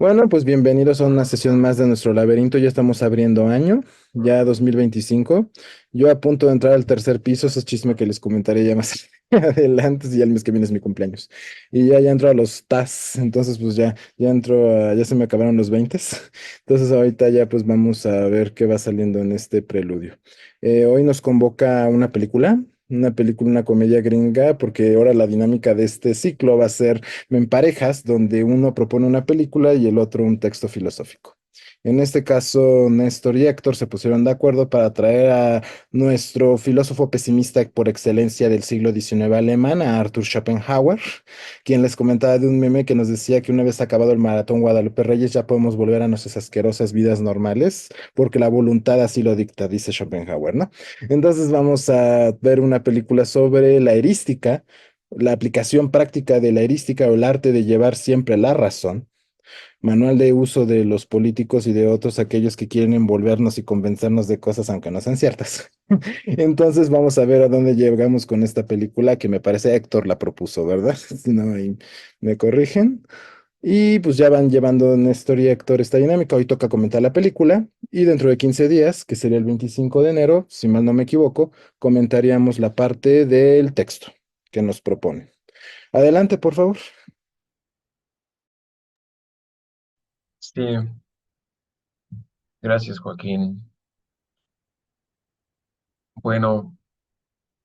Bueno, pues bienvenidos a una sesión más de nuestro laberinto. Ya estamos abriendo año, ya 2025. Yo a punto de entrar al tercer piso, ese es chisme que les comentaré ya más adelante, si ya el mes que viene es mi cumpleaños. Y ya entro a los TAS, entonces pues ya entro ya se me acabaron los 20. Entonces ahorita ya pues vamos a ver qué va saliendo en este preludio. Hoy nos convoca una película, una comedia gringa, porque ahora la dinámica de este ciclo va a ser en parejas donde uno propone una película y el otro un texto filosófico. En este caso, Néstor y Héctor se pusieron de acuerdo para traer a nuestro filósofo pesimista por excelencia del siglo XIX alemán, a Arthur Schopenhauer, quien les comentaba de un meme que nos decía que una vez acabado el maratón Guadalupe Reyes ya podemos volver a nuestras asquerosas vidas normales, porque la voluntad así lo dicta, dice Schopenhauer, ¿no? Entonces vamos a ver una película sobre la erística, la aplicación práctica de la erística o el arte de llevar siempre la razón, manual de uso de los políticos y de otros aquellos que quieren envolvernos y convencernos de cosas aunque no sean ciertas. Entonces vamos a ver a dónde llegamos con esta película que me parece Héctor la propuso, ¿verdad? Si no, ahí me corrigen. Y pues ya van llevando Néstor y Héctor esta dinámica. Hoy toca comentar la película y dentro de 15 días, que sería el 25 de enero, si mal no me equivoco, comentaríamos la parte del texto que nos propone. Adelante, por favor. Sí, gracias, Joaquín. Bueno,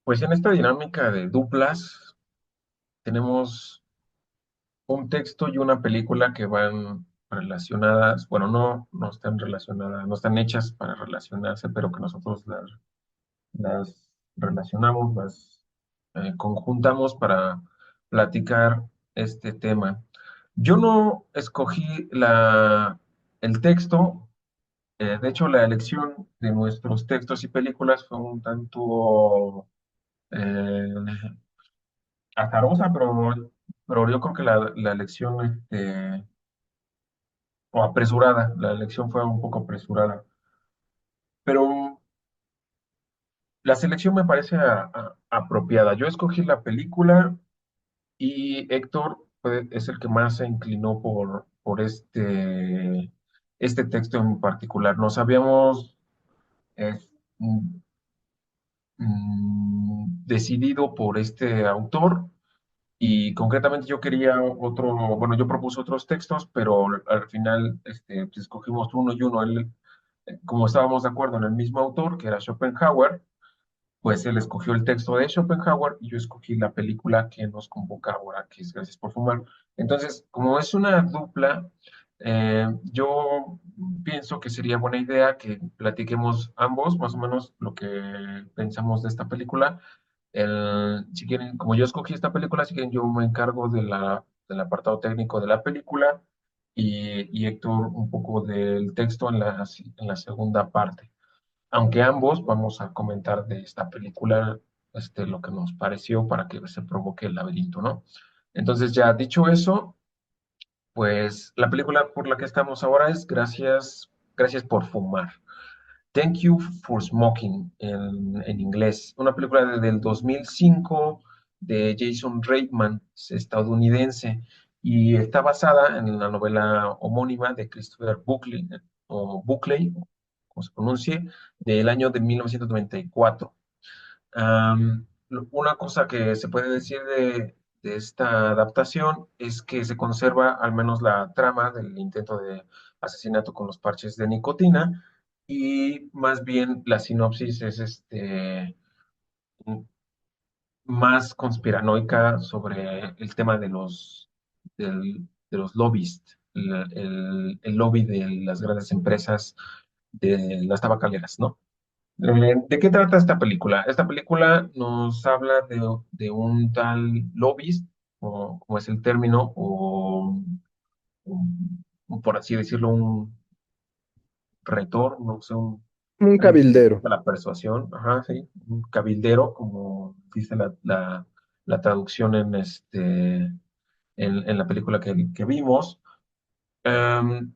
pues en esta dinámica de duplas tenemos un texto y una película que van relacionadas, bueno, no están relacionadas, no están hechas para relacionarse, pero que nosotros las relacionamos, las conjuntamos para platicar este tema. Yo no escogí el texto. De hecho, la elección de nuestros textos y películas fue un tanto eh, azarosa, pero yo creo que la elección, o apresurada, la elección fue un poco apresurada. Pero la selección me parece apropiada. Yo escogí la película y Héctor es el que más se inclinó por este texto en particular. Nos habíamos eh, decidido por este autor y concretamente yo quería otro, bueno, yo propuse otros textos, pero al final pues, escogimos uno y uno. Él, como estábamos de acuerdo en el mismo autor, que era Schopenhauer, pues él escogió el texto de Schopenhauer y yo escogí la película que nos convoca ahora, que es Gracias por fumar. Entonces, como es una dupla, yo pienso que sería buena idea que platiquemos ambos más o menos lo que pensamos de esta película. Si quieren, como yo escogí esta película, si quieren, yo me encargo del apartado técnico de la película y Héctor un poco del texto en la segunda parte, aunque ambos vamos a comentar de esta película lo que nos pareció para que se provoque el laberinto, ¿no? Entonces, ya dicho eso, pues la película por la que estamos ahora es Gracias por fumar. Thank You for Smoking en inglés. Una película del 2005 de Jason Reitman, es estadounidense, y está basada en la novela homónima de Christopher Buckley, o Buckley, como se pronuncie, del año de 1994. Una cosa que se puede decir de esta adaptación es que se conserva al menos la trama del intento de asesinato con los parches de nicotina y más bien la sinopsis es más conspiranoica sobre el tema de los lobbies, el lobby de las grandes empresas de las tabacaleras, ¿no? ¿De qué trata esta película? Esta película nos habla de un tal lobbyist, o como es el término, por así decirlo, un retor, no sé, Un alguien que se cabildero. dedica a la persuasión, ajá, sí, un cabildero, como dice la traducción en la película que vimos. Em,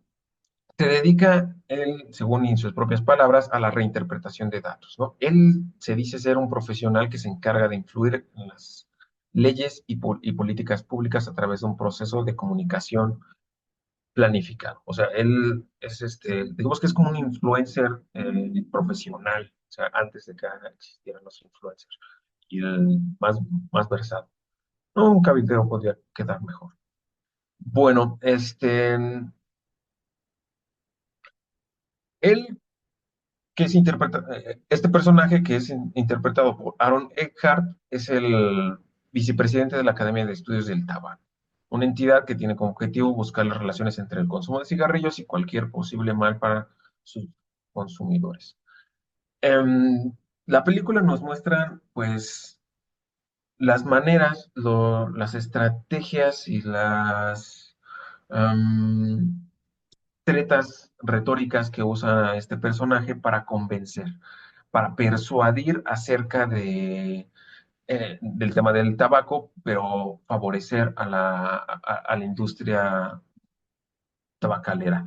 Se dedica él, según en sus propias palabras, a la reinterpretación de datos, ¿no? Él se dice ser un profesional que se encarga de influir en las leyes y políticas públicas a través de un proceso de comunicación planificado. O sea, él es digamos que es como un influencer profesional, o sea, antes de que existieran los influencers, y el más versado. No, un cabildeo podría quedar mejor. Bueno, él que es este personaje que es interpretado por Aaron Eckhart es el vicepresidente de la Academia de Estudios del Tabaco, una entidad que tiene como objetivo buscar las relaciones entre el consumo de cigarrillos y cualquier posible mal para sus consumidores. Em, la película nos muestra, pues, las maneras, las estrategias y las tretas retóricas que usa este personaje para convencer, para persuadir acerca del tema del tabaco, pero favorecer a la industria tabacalera.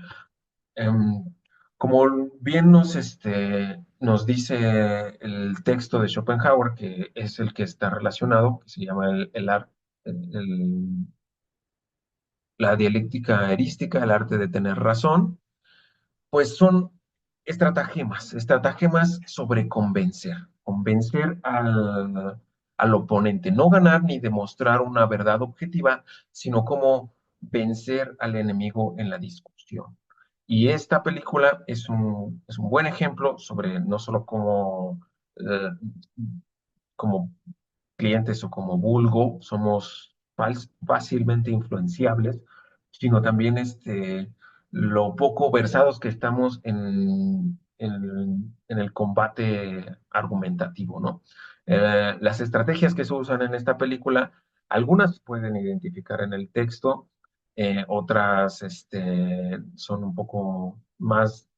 Em, como bien nos dice el texto de Schopenhauer, que es el que está relacionado, que se llama la dialéctica erística, el arte de tener razón, pues son estratagemas sobre convencer al oponente, no ganar ni demostrar una verdad objetiva, sino cómo vencer al enemigo en la discusión. Y esta película es un buen ejemplo sobre no solo eh, como clientes o como vulgo somos fácilmente influenciables, sino también lo poco versados que estamos en el combate argumentativo, ¿no? Las estrategias que se usan en esta película, algunas pueden identificar en el texto, otras son un poco más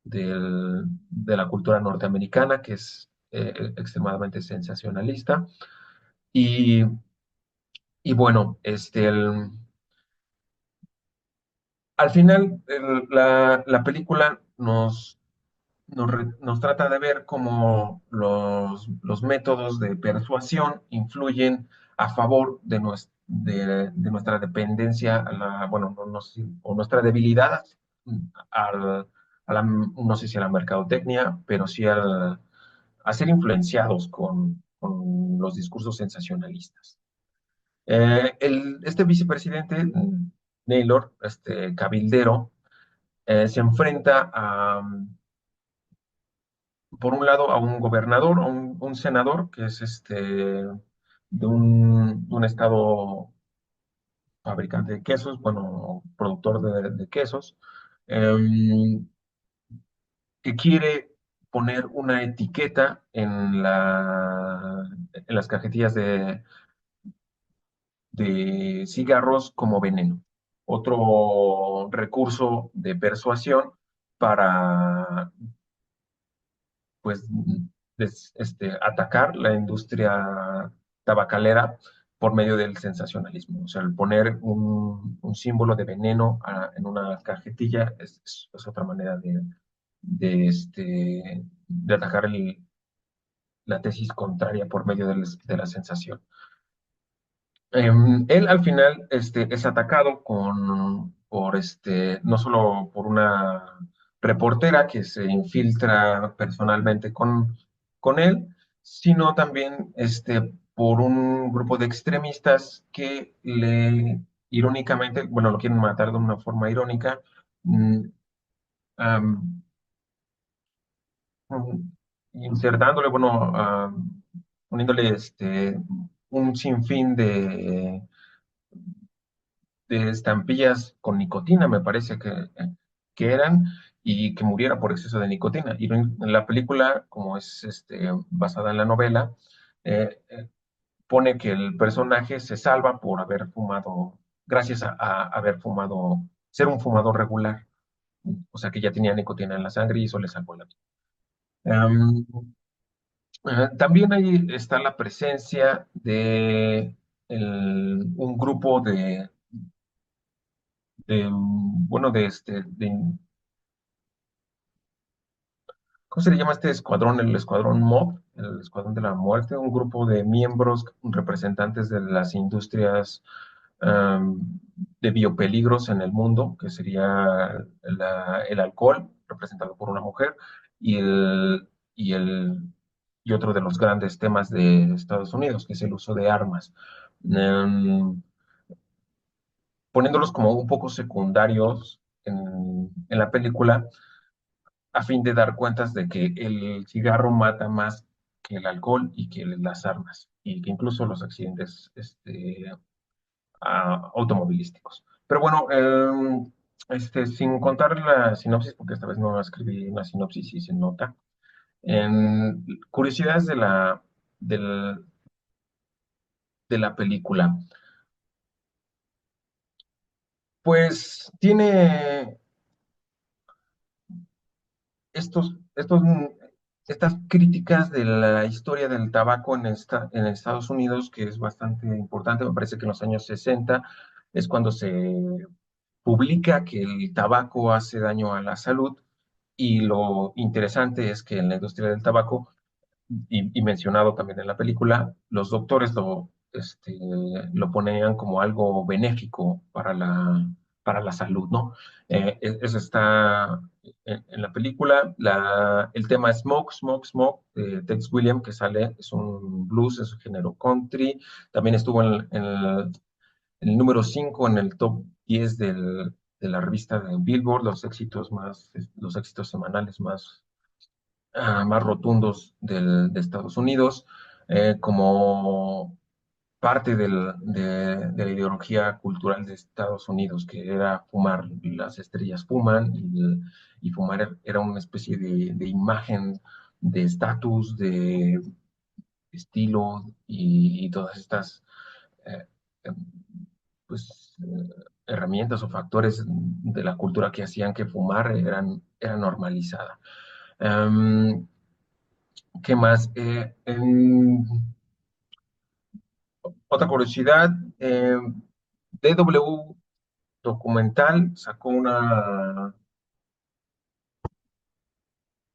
de la cultura norteamericana, que es extremadamente sensacionalista. Y, y bueno, al final la película nos trata de ver cómo los métodos de persuasión influyen a favor de nuestra dependencia, bueno, no sé o nuestra debilidad al, no sé si a la mercadotecnia, pero sí a ser influenciados con los discursos sensacionalistas. Este vicepresidente, Naylor, este cabildero, se enfrenta por un lado, a un gobernador, a un senador, que es de un estado fabricante de quesos, bueno, productor de quesos, em, que quiere poner una etiqueta en las cajetillas de cigarros como veneno. Otro recurso de persuasión para, pues, atacar la industria tabacalera por medio del sensacionalismo. O sea, el poner un símbolo de veneno en una cajetilla es otra manera de atacar la tesis contraria por medio de la sensación. Él al final es atacado no solo por una reportera que se infiltra personalmente con él, sino también por un grupo de extremistas que irónicamente, bueno, lo quieren matar de una forma irónica, mm, am, insertándole, bueno, poniéndole un sinfín de estampillas con nicotina, me parece que eran, y que muriera por exceso de nicotina. Y en la película, como es basada en la novela, eh, eh, pone que el personaje se salva por haber fumado, gracias a haber fumado, ser un fumador regular, o sea que ya tenía nicotina en la sangre y eso le salvó la vida. Em, También ahí está la presencia de un grupo bueno, ¿cómo se le llama este escuadrón? El escuadrón MOB, el escuadrón de la muerte, un grupo de miembros representantes de las industrias de biopeligros en el mundo, que sería el alcohol, representado por una mujer, y, el, y, el, y otro de los grandes temas de Estados Unidos, que es el uso de armas. Um, Poniéndolos como un poco secundarios en la película, a fin de dar cuentas de que el cigarro mata más que el alcohol y que las armas, y que incluso los accidentes automovilísticos. Pero bueno, sin contar la sinopsis, porque esta vez no escribí una sinopsis y se nota, curiosidades del- de la película. Pues tiene estos, estas críticas de la historia del tabaco en Estados Unidos, que es bastante importante. Me parece que en los años 60 es cuando se publica que el tabaco hace daño a la salud, y lo interesante es que en la industria del tabaco, y mencionado también en la película, los doctores lo ponían como algo benéfico para la salud, ¿no? Eso está en la película. El tema Smoke, Smoke, Smoke, de Tex Williams, que sale, es un blues, es un género country. También estuvo en el número 5 en el top 10 de la revista de Billboard, los éxitos semanales más rotundos de Estados Unidos, como parte de la ideología cultural de Estados Unidos, que era fumar. Las estrellas fuman, y fumar era una especie de imagen, de estatus, de estilo, y todas estas eh, eh, pues, herramientas o factores de la cultura que hacían que fumar era normalizada. Um, ¿Qué más? Otra curiosidad, DW Documental sacó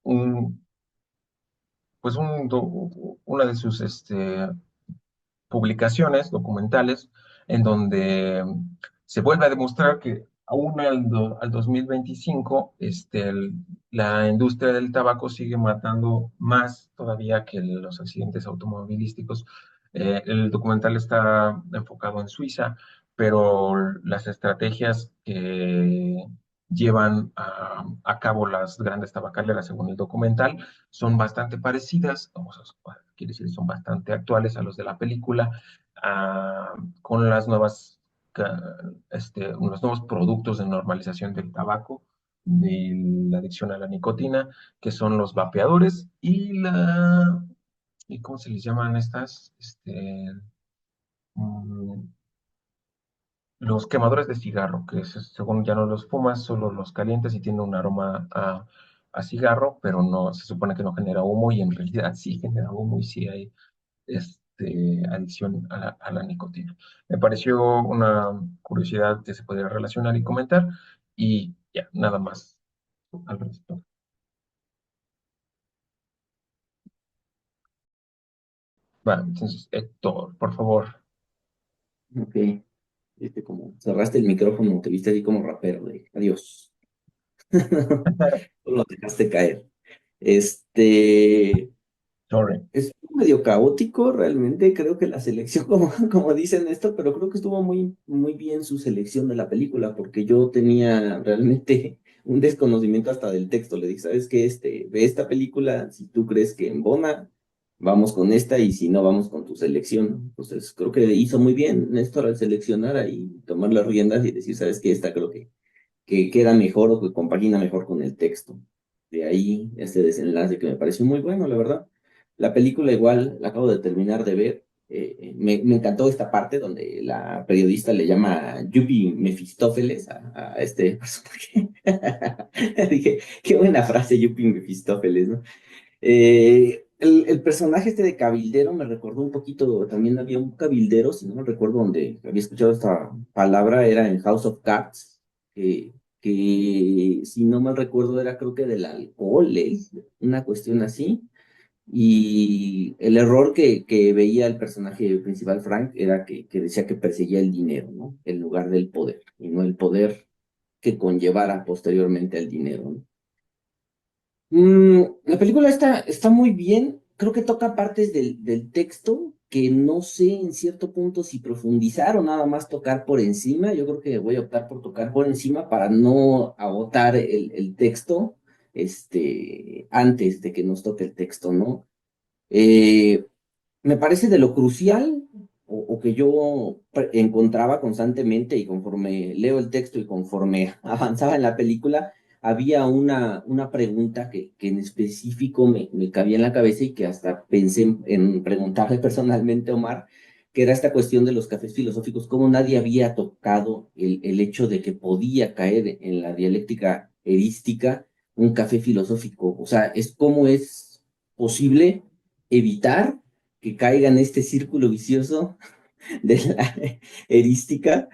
un, pues una de sus publicaciones documentales, en donde se vuelve a demostrar que aún al 2025, la industria del tabaco sigue matando más todavía que los accidentes automovilísticos. El documental está enfocado en Suiza, pero las estrategias que llevan a cabo las grandes tabacaleras, según el documental, son bastante parecidas, quiere decir, son bastante actuales a los de la película, con los nuevos productos de normalización del tabaco, de la adicción a la nicotina, que son los vapeadores ¿y cómo se les llaman estas? Mm, los quemadores de cigarro, que según ya no los fumas, solo los calientes y tiene un aroma a cigarro, pero no, se supone que no genera humo, y en realidad sí genera humo, y sí hay adicción a la nicotina. Me pareció una curiosidad que se podría relacionar y comentar, y ya, nada más al respecto. Bueno, entonces, Héctor, por favor. Ok, como cerraste el micrófono, te viste así como rapero de adiós. Lo dejaste caer. Este, Sorry. es medio caótico realmente, creo que la selección, como dicen esto, pero creo que estuvo muy, muy bien su selección de la película, porque yo tenía realmente un desconocimiento hasta del texto. Le dije, ¿sabes qué? Ve esta película, si tú crees que embona, vamos con esta, y si no, vamos con tu selección. Entonces, creo que hizo muy bien Néstor al seleccionar ahí, tomar las riendas y decir, ¿sabes qué? Esta creo que queda mejor o que compagina mejor con el texto. De ahí este desenlace que me pareció muy bueno, la verdad. La película igual, la acabo de terminar de ver. Me encantó esta parte donde la periodista le llama Yuppie Mefistófeles a este personaje. Dije, qué buena frase, Yuppie Mefistófeles, ¿no? El personaje de cabildero me recordó un poquito, también había un cabildero, si no me recuerdo donde había escuchado esta palabra, era en House of Cards, que si no mal recuerdo era creo que del alcohol, una cuestión así, Y el error que veía el personaje principal, Frank, era que decía que perseguía el dinero, ¿no? En lugar del poder, y no el poder que conllevara posteriormente al dinero, ¿no? La película está muy bien, creo que toca partes del texto que no sé en cierto punto si profundizar o nada más tocar por encima. Yo creo que voy a optar por tocar por encima para no agotar el texto, antes de que nos toque el texto, ¿no? Eh, Me parece de lo crucial o que yo encontraba constantemente y conforme leo el texto y conforme avanzaba en la película, había una pregunta que en específico me cabía en la cabeza y que hasta pensé en preguntarle personalmente a Omar, que era esta cuestión de los cafés filosóficos, cómo nadie había tocado el hecho de que podía caer en la dialéctica erística un café filosófico. O sea, es cómo es posible evitar que caiga en este círculo vicioso de la erística,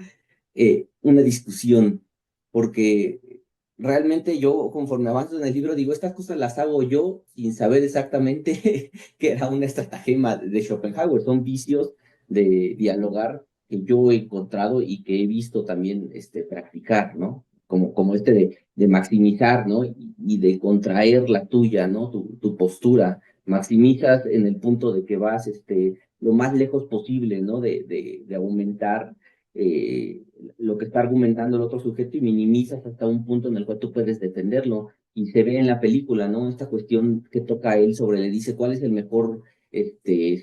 una discusión, porque realmente yo conforme avanzo en el libro digo, estas cosas las hago yo sin saber exactamente que era una estratagema de Schopenhauer, son vicios de dialogar que yo he encontrado y que he visto también practicar, ¿no? Como de maximizar, ¿no? Y de contraer la tuya, ¿no? Tu postura, maximizas en el punto de que vas lo más lejos posible, ¿no? De aumentar eh, lo que está argumentando el otro sujeto y minimizas hasta un punto en el cual tú puedes defenderlo. Y se ve en la película, ¿no? Esta cuestión que toca a él sobre, le dice cuál es el mejor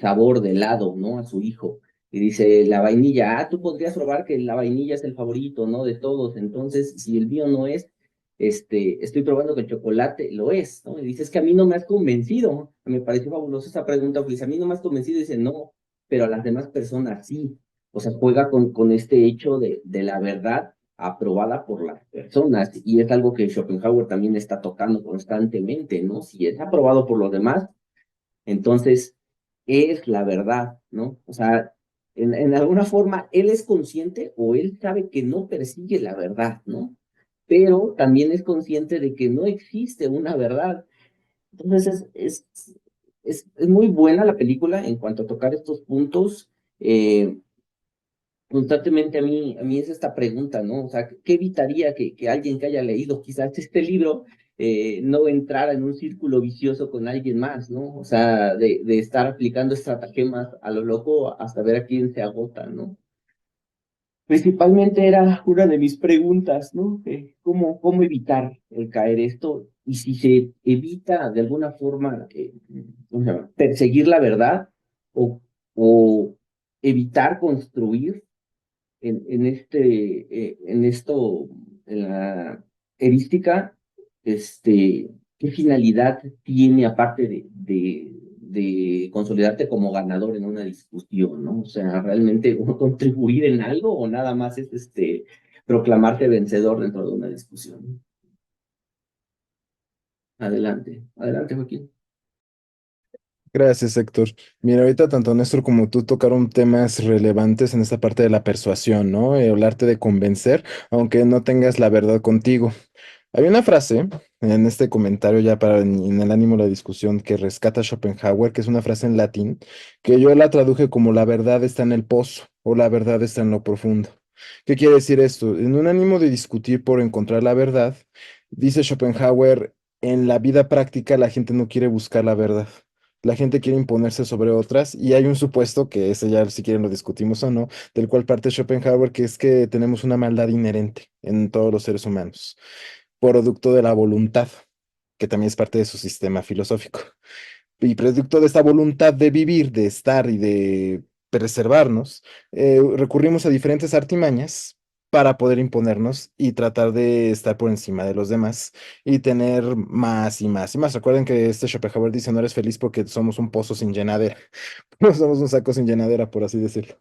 sabor de helado, ¿no? A su hijo. Y dice, la vainilla, tú podrías probar que la vainilla es el favorito, ¿no? De todos. Entonces, si el mío no es, estoy probando que el chocolate lo es, ¿no? Y dice, es que a mí no me has convencido. Me pareció fabulosa esa pregunta, porque dice, a mí no me has convencido. Y dice, no, pero a las demás personas sí. O sea, juega con este hecho de la verdad aprobada por las personas, y es algo que Schopenhauer también está tocando constantemente, ¿no? Si es aprobado por los demás, entonces es la verdad, ¿no? O sea, en alguna forma él es consciente o él sabe que no persigue la verdad, ¿no? Pero también es consciente de que no existe una verdad. Entonces es muy buena la película en cuanto a tocar estos puntos. Constantemente a mí es esta pregunta, ¿no? O sea, ¿qué evitaría que alguien que haya leído quizás este libro no entrara en un círculo vicioso con alguien más, ¿no? O sea, de estar aplicando estratagemas a lo loco hasta ver a quién se agota, ¿no? Principalmente era una de mis preguntas, ¿no? ¿Cómo evitar el caer esto? Y si se evita de alguna forma, ¿cómo se llama? Perseguir la verdad o evitar construir en esto, en la erística, ¿qué finalidad tiene aparte de consolidarte como ganador en una discusión, ¿no? O sea, ¿realmente contribuir en algo o nada más es proclamarte vencedor dentro de una discusión? Adelante, adelante, Joaquín. Gracias, Héctor. Mira, ahorita tanto Néstor como tú tocaron temas relevantes en esta parte de la persuasión, ¿no? Hablarte de convencer, aunque no tengas la verdad contigo. Hay una frase en este comentario ya para en el ánimo de la discusión que rescata Schopenhauer, que es una frase en latín, que yo la traduje como la verdad está en el pozo o la verdad está en lo profundo. ¿Qué quiere decir esto? En un ánimo de discutir por encontrar la verdad, dice Schopenhauer, en la vida práctica la gente no quiere buscar la verdad. La gente quiere imponerse sobre otras y hay un supuesto, que ese ya si quieren lo discutimos o no, del cual parte Schopenhauer, que es que tenemos una maldad inherente en todos los seres humanos producto de la voluntad, que también es parte de su sistema filosófico. Y producto de esta voluntad de vivir, de estar y de preservarnos, recurrimos a diferentes artimañas para poder imponernos y tratar de estar por encima de los demás y tener más y más y más. Recuerden que este Schopenhauer dice, no eres feliz porque somos un pozo sin llenadera, no somos un saco sin llenadera, por así decirlo.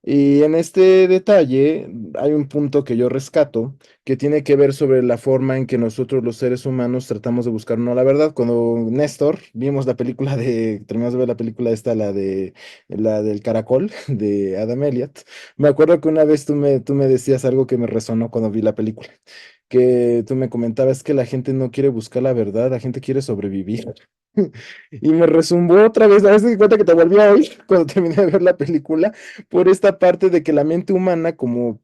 Y en este detalle hay un punto que yo rescato que tiene que ver sobre la forma en que nosotros los seres humanos tratamos de buscar no la verdad. Cuando Néstor vimos la película terminamos de ver la película esta, la del caracol de Adam Elliot, me acuerdo que una vez tú me decías algo que me resonó cuando vi la película, que tú me comentabas que la gente no quiere buscar la verdad, la gente quiere sobrevivir. Y me resumbó otra vez, a veces cuenta que te volví a oír cuando terminé de ver la película, por esta parte de que la mente humana, como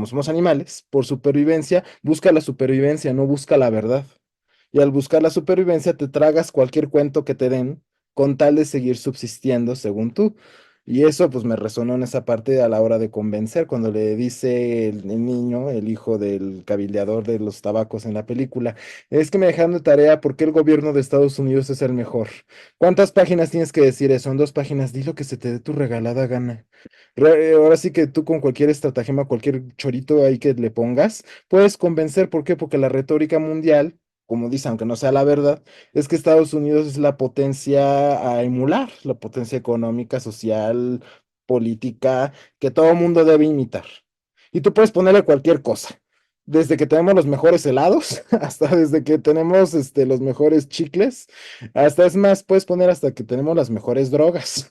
somos animales, por supervivencia, busca la supervivencia, no busca la verdad. Y al buscar la supervivencia, te tragas cualquier cuento que te den con tal de seguir subsistiendo según tú. Y eso pues me resonó en esa parte a la hora de convencer, cuando le dice el niño, el hijo del cabildeador de los tabacos en la película, es que me dejaron de tarea porque el gobierno de Estados Unidos es el mejor. ¿Cuántas páginas tienes que decir eso? En 2 páginas, di lo que se te dé tu regalada gana. Ahora sí que tú con cualquier estratagema, cualquier chorito ahí que le pongas, puedes convencer. ¿Por qué? Porque la retórica mundial, como dice, aunque no sea la verdad, es que Estados Unidos es la potencia a emular, la potencia económica, social, política, que todo mundo debe imitar. Y tú puedes ponerle cualquier cosa, desde que tenemos los mejores helados, hasta desde que tenemos los mejores chicles, hasta es más, puedes poner hasta que tenemos las mejores drogas.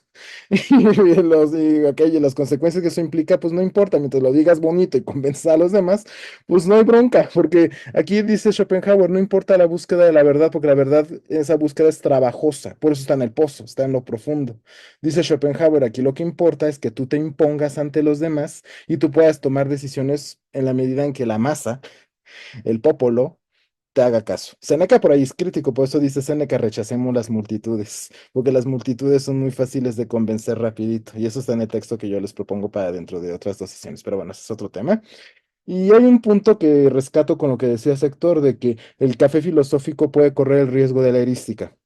Y las consecuencias que eso implica, pues no importa, mientras lo digas bonito y convences a los demás, pues no hay bronca, porque aquí dice Schopenhauer, no importa la búsqueda de la verdad, porque la verdad, esa búsqueda es trabajosa, por eso está en el pozo, está en lo profundo. Dice Schopenhauer, aquí lo que importa es que tú te impongas ante los demás y tú puedas tomar decisiones en la medida en que la masa, el popolo, te haga caso. Seneca por ahí es crítico, por eso dice Seneca, rechacemos las multitudes, porque las multitudes son muy fáciles de convencer rapidito, y eso está en el texto que yo les propongo para dentro de otras 2 sesiones, pero bueno, ese es otro tema. Y hay un punto que rescato con lo que decía Sector, de que el café filosófico puede correr el riesgo de la erística.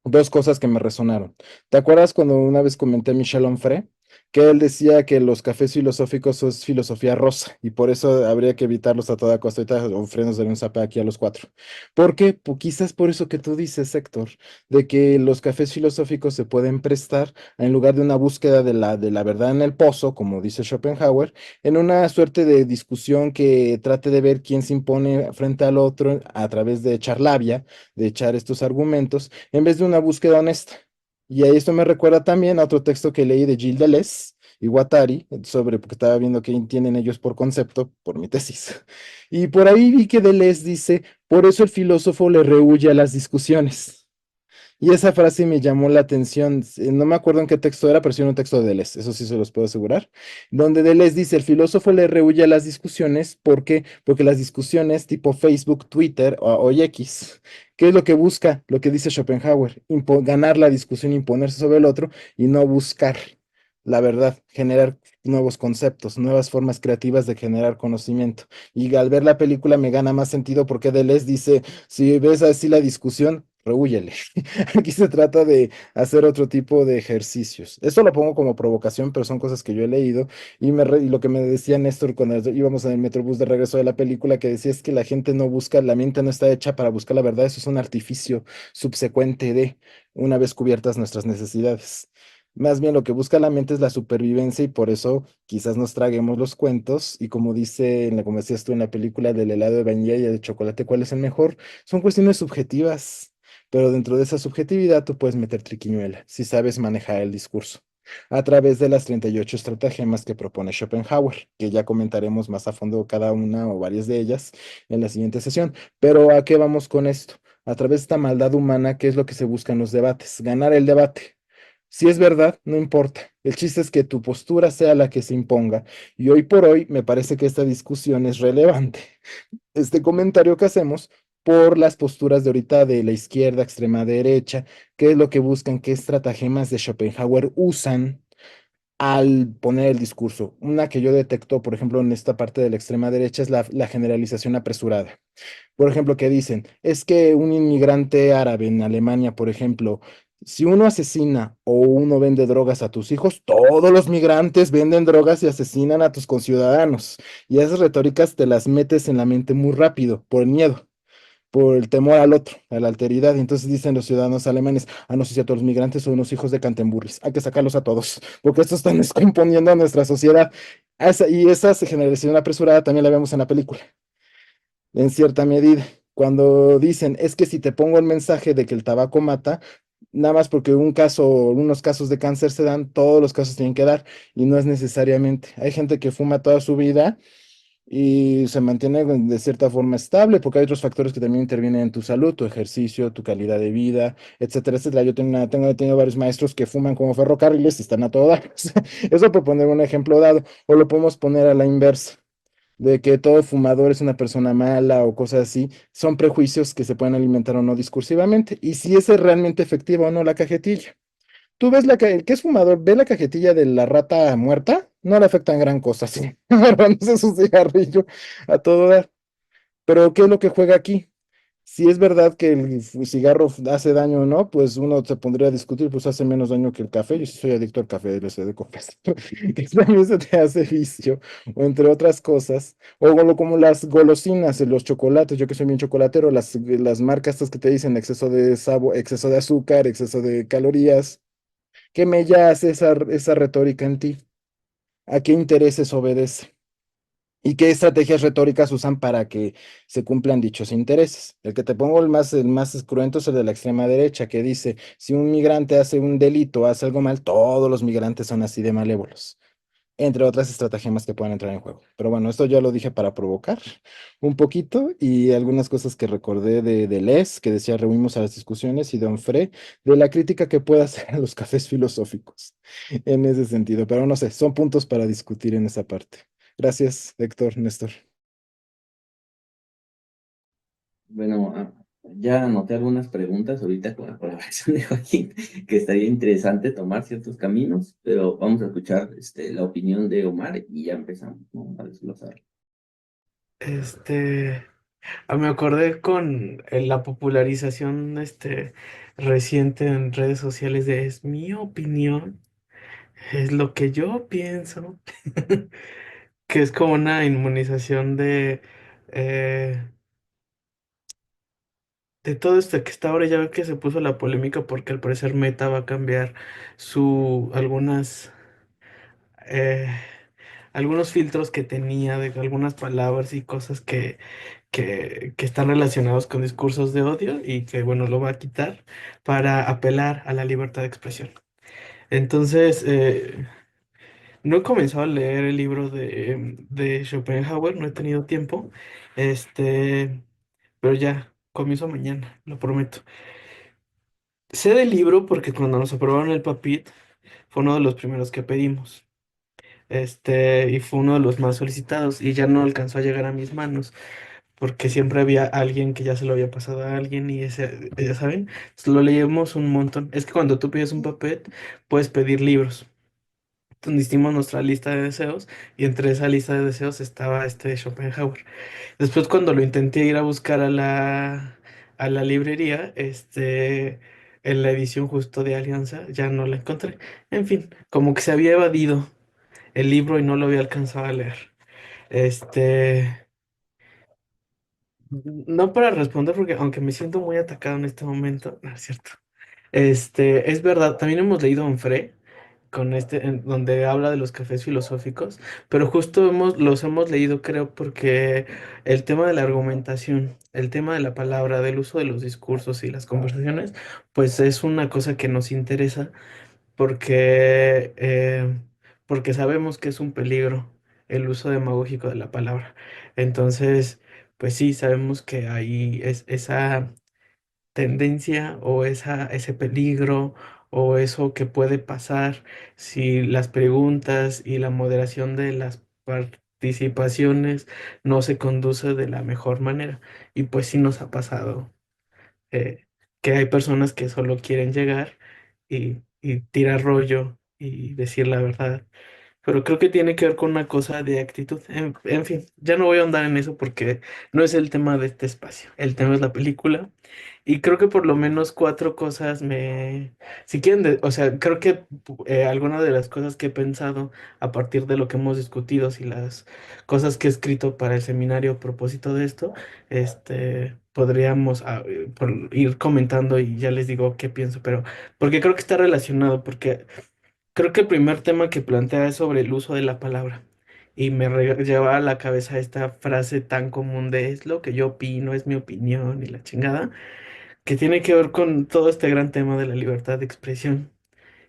2 cosas que me resonaron. ¿Te acuerdas cuando una vez comenté a Michel Onfray? Que él decía que los cafés filosóficos es filosofía rosa y por eso habría que evitarlos a toda costa. Ahorita Onfray nos daría un zape aquí a los 4. ¿Por qué? Pues quizás por eso que tú dices, Héctor, de que los cafés filosóficos se pueden prestar en lugar de una búsqueda de la verdad en el pozo, como dice Schopenhauer, en una suerte de discusión que trate de ver quién se impone frente al otro a través de echar labia, de echar estos argumentos en vez de una búsqueda honesta. Y ahí esto me recuerda también a otro texto que leí de Gilles Deleuze y Guattari, porque estaba viendo qué tienen ellos por concepto, por mi tesis. Y por ahí vi que Deleuze dice, por eso el filósofo le rehúye a las discusiones. Y esa frase me llamó la atención. No me acuerdo en qué texto era, pero sí en un texto de Deleuze, eso sí se los puedo asegurar. Donde Deleuze dice, el filósofo le rehúye a las discusiones. ¿Por qué? Porque las discusiones tipo Facebook, Twitter o X, ¿qué es lo que busca? Lo que dice Schopenhauer, ganar la discusión, imponerse sobre el otro y no buscar la verdad, generar nuevos conceptos, nuevas formas creativas de generar conocimiento. Y al ver la película me gana más sentido porque Deleuze dice, si ves así la discusión, rehúyele. Aquí se trata de hacer otro tipo de ejercicios. Eso lo pongo como provocación, pero son cosas que yo he leído. Y lo que me decía Néstor cuando íbamos en el Metrobús de regreso de la película, que decía es que la gente no busca, la mente no está hecha para buscar la verdad, eso es un artificio subsecuente de una vez cubiertas nuestras necesidades. Más bien lo que busca la mente es la supervivencia y por eso quizás nos traguemos los cuentos y como dice, como decías tú en la película del helado de vainilla y de chocolate, ¿cuál es el mejor? Son cuestiones subjetivas, pero dentro de esa subjetividad tú puedes meter triquiñuela si sabes manejar el discurso a través de las 38 estratagemas que propone Schopenhauer, que ya comentaremos más a fondo cada una o varias de ellas en la siguiente sesión. Pero ¿a qué vamos con esto? A través de esta maldad humana, ¿qué es lo que se busca en los debates? Ganar el debate. Si es verdad, no importa. El chiste es que tu postura sea la que se imponga. Y hoy por hoy me parece que esta discusión es relevante. Este comentario que hacemos por las posturas de ahorita de la izquierda, extrema derecha, qué es lo que buscan, qué estratagemas de Schopenhauer usan al poner el discurso. Una que yo detecto, por ejemplo, en esta parte de la extrema derecha es la generalización apresurada. Por ejemplo, que dicen, es que un inmigrante árabe en Alemania, por ejemplo, si uno asesina o uno vende drogas a tus hijos, todos los migrantes venden drogas y asesinan a tus conciudadanos. Y esas retóricas te las metes en la mente muy rápido, por el miedo, por el temor al otro, a la alteridad. Y entonces dicen los ciudadanos alemanes, ah, no sé si a todos los migrantes son unos hijos de Cantemburris, hay que sacarlos a todos, porque estos están descomponiendo a nuestra sociedad. Y esa generación apresurada también la vemos en la película en cierta medida. Cuando dicen, es que si te pongo el mensaje de que el tabaco mata, nada más porque unos casos de cáncer se dan, todos los casos tienen que dar, y no es necesariamente. Hay gente que fuma toda su vida y se mantiene de cierta forma estable, porque hay otros factores que también intervienen en tu salud, tu ejercicio, tu calidad de vida, etcétera, etcétera. Yo he tenido varios maestros que fuman como ferrocarriles y están a todo dar. Eso por poner un ejemplo dado, o lo podemos poner a la inversa, de que todo fumador es una persona mala o cosas así, son prejuicios que se pueden alimentar o no discursivamente, y si es realmente efectiva o no la cajetilla. Tú ves el que es fumador, ve la cajetilla de la rata muerta, no le afectan gran cosa, sí. Agarrándose su cigarrillo a todo dar. Pero ¿qué es lo que juega aquí? Si es verdad que el cigarro hace daño o no, pues uno se pondría a discutir, pues hace menos daño que el café. Yo sí soy adicto al café, les he de confesar, que también se te hace vicio, o entre otras cosas. O como las golosinas, los chocolates, yo que soy bien chocolatero, las marcas estas que te dicen exceso de sabor, exceso de azúcar, exceso de calorías. ¿Qué me hace esa retórica en ti? ¿A qué intereses obedece? ¿Y qué estrategias retóricas usan para que se cumplan dichos intereses? El que te pongo el más cruento es el de la extrema derecha, que dice, si un migrante hace un delito, hace algo mal, todos los migrantes son así de malévolos, entre otras estratagemas que puedan entrar en juego. Pero bueno, esto ya lo dije para provocar un poquito y algunas cosas que recordé de Les, que decía, reunimos a las discusiones, y de Onfré, de la crítica que pueda hacer a los cafés filosóficos en ese sentido. Pero no sé, son puntos para discutir en esa parte. Gracias, Héctor, Néstor. Bueno, ya anoté algunas preguntas ahorita con la colaboración de Joaquín, que estaría interesante tomar ciertos caminos, pero vamos a escuchar la opinión de Omar y ya empezamos, ¿no? A desglosar. Este, me acordé con la popularización reciente en redes sociales de es mi opinión, es lo que yo pienso, que es como una inmunización eh, de todo esto que está ahora. Ya ve que se puso la polémica porque al parecer Meta va a cambiar algunas eh, algunos filtros que tenía de algunas palabras y cosas que están relacionados con discursos de odio y que, bueno, lo va a quitar para apelar a la libertad de expresión. Entonces, no he comenzado a leer el libro de Schopenhauer, no he tenido tiempo, pero ya, comienzo mañana, lo prometo. Sé del libro porque cuando nos aprobaron el PAPIT fue uno de los primeros que pedimos. Y fue uno de los más solicitados y ya no alcanzó a llegar a mis manos porque siempre había alguien que ya se lo había pasado a alguien y ese, ya saben, pues lo leímos un montón. Es que cuando tú pides un papel, puedes pedir libros. Entonces hicimos nuestra lista de deseos y entre esa lista de deseos estaba este Schopenhauer. Después cuando lo intenté ir a buscar a la librería, en la edición justo de Alianza, ya no la encontré. En fin, como que se había evadido el libro y no lo había alcanzado a leer. Este, no para responder, porque aunque me siento muy atacado en este momento, no es cierto. Es verdad, también hemos leído Onfré, donde habla de los cafés filosóficos, pero justo los hemos leído, creo, porque el tema de la argumentación, el tema de la palabra, del uso de los discursos y las conversaciones, pues es una cosa que nos interesa porque sabemos que es un peligro el uso demagógico de la palabra. Entonces, pues sí, sabemos que hay esa tendencia o ese peligro o eso que puede pasar si las preguntas y la moderación de las participaciones no se conduce de la mejor manera. Y pues sí nos ha pasado que hay personas que solo quieren llegar y tirar rollo y decir la verdad. Pero creo que tiene que ver con una cosa de actitud. En fin, ya no voy a ahondar en eso porque no es el tema de este espacio. El tema es la película. Y creo que por lo menos cuatro cosas Si quieren, o sea, creo que alguna de las cosas que he pensado a partir de lo que hemos discutido y las cosas que he escrito para el seminario a propósito de esto, podríamos ir comentando y ya les digo qué pienso, pero porque creo que está relacionado, porque creo que el primer tema que plantea es sobre el uso de la palabra. Y lleva a la cabeza esta frase tan común de es lo que yo opino, es mi opinión y la chingada, que tiene que ver con todo este gran tema de la libertad de expresión.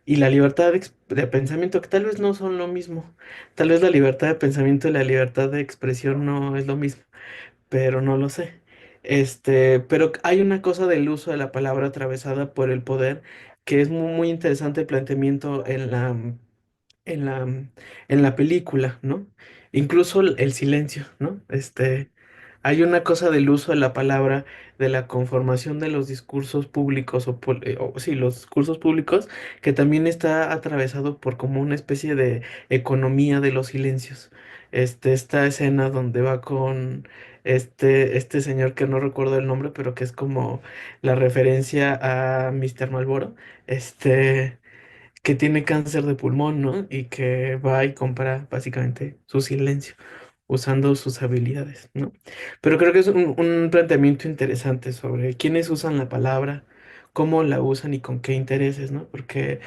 y la libertad de pensamiento, que tal vez no son lo mismo. Tal vez la libertad de pensamiento y la libertad de expresión no es lo mismo, pero no lo sé. Pero hay una cosa del uso de la palabra atravesada por el poder que es muy, muy interesante el planteamiento en la, en la película, ¿no? Incluso el silencio, ¿no? Hay una cosa del uso de la palabra, de la conformación de los discursos públicos, o sí, los discursos públicos, que también está atravesado por como una especie de economía de los silencios. Esta escena donde va con este señor que no recuerdo el nombre, pero que es como la referencia a Mr. Malboro, que tiene cáncer de pulmón, ¿no? Y que va y compra básicamente su silencio, usando sus habilidades, ¿no? Pero creo que es un planteamiento interesante sobre quiénes usan la palabra, cómo la usan y con qué intereses, ¿no? Porque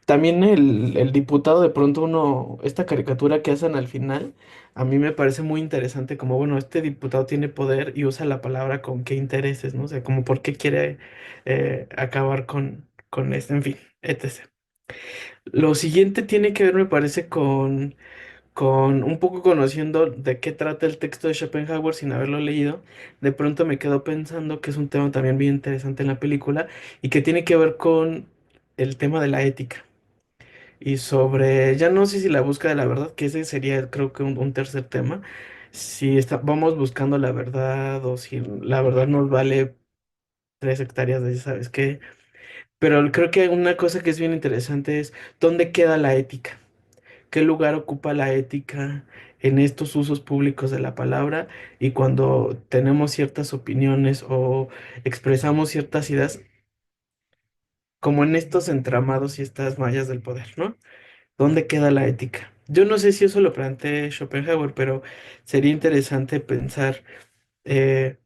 también el diputado, de pronto esta caricatura que hacen al final, a mí me parece muy interesante, como, bueno, este diputado tiene poder y usa la palabra con qué intereses, ¿no? O sea, como por qué quiere acabar con esto, en fin, etc. Lo siguiente tiene que ver, me parece, con un poco conociendo de qué trata el texto de Schopenhauer sin haberlo leído. De pronto me quedo pensando que es un tema también bien interesante en la película y que tiene que ver con el tema de la ética. Y sobre, ya no sé si la búsqueda de la verdad, que ese sería creo que un tercer tema, si vamos buscando la verdad o si la verdad nos vale 3 hectáreas de, ¿sabes qué? Pero creo que una cosa que es bien interesante es dónde queda la ética, qué lugar ocupa la ética en estos usos públicos de la palabra y cuando tenemos ciertas opiniones o expresamos ciertas ideas, como en estos entramados y estas mallas del poder, ¿no? ¿Dónde queda la ética? Yo no sé si eso lo plantea Schopenhauer, pero sería interesante pensar.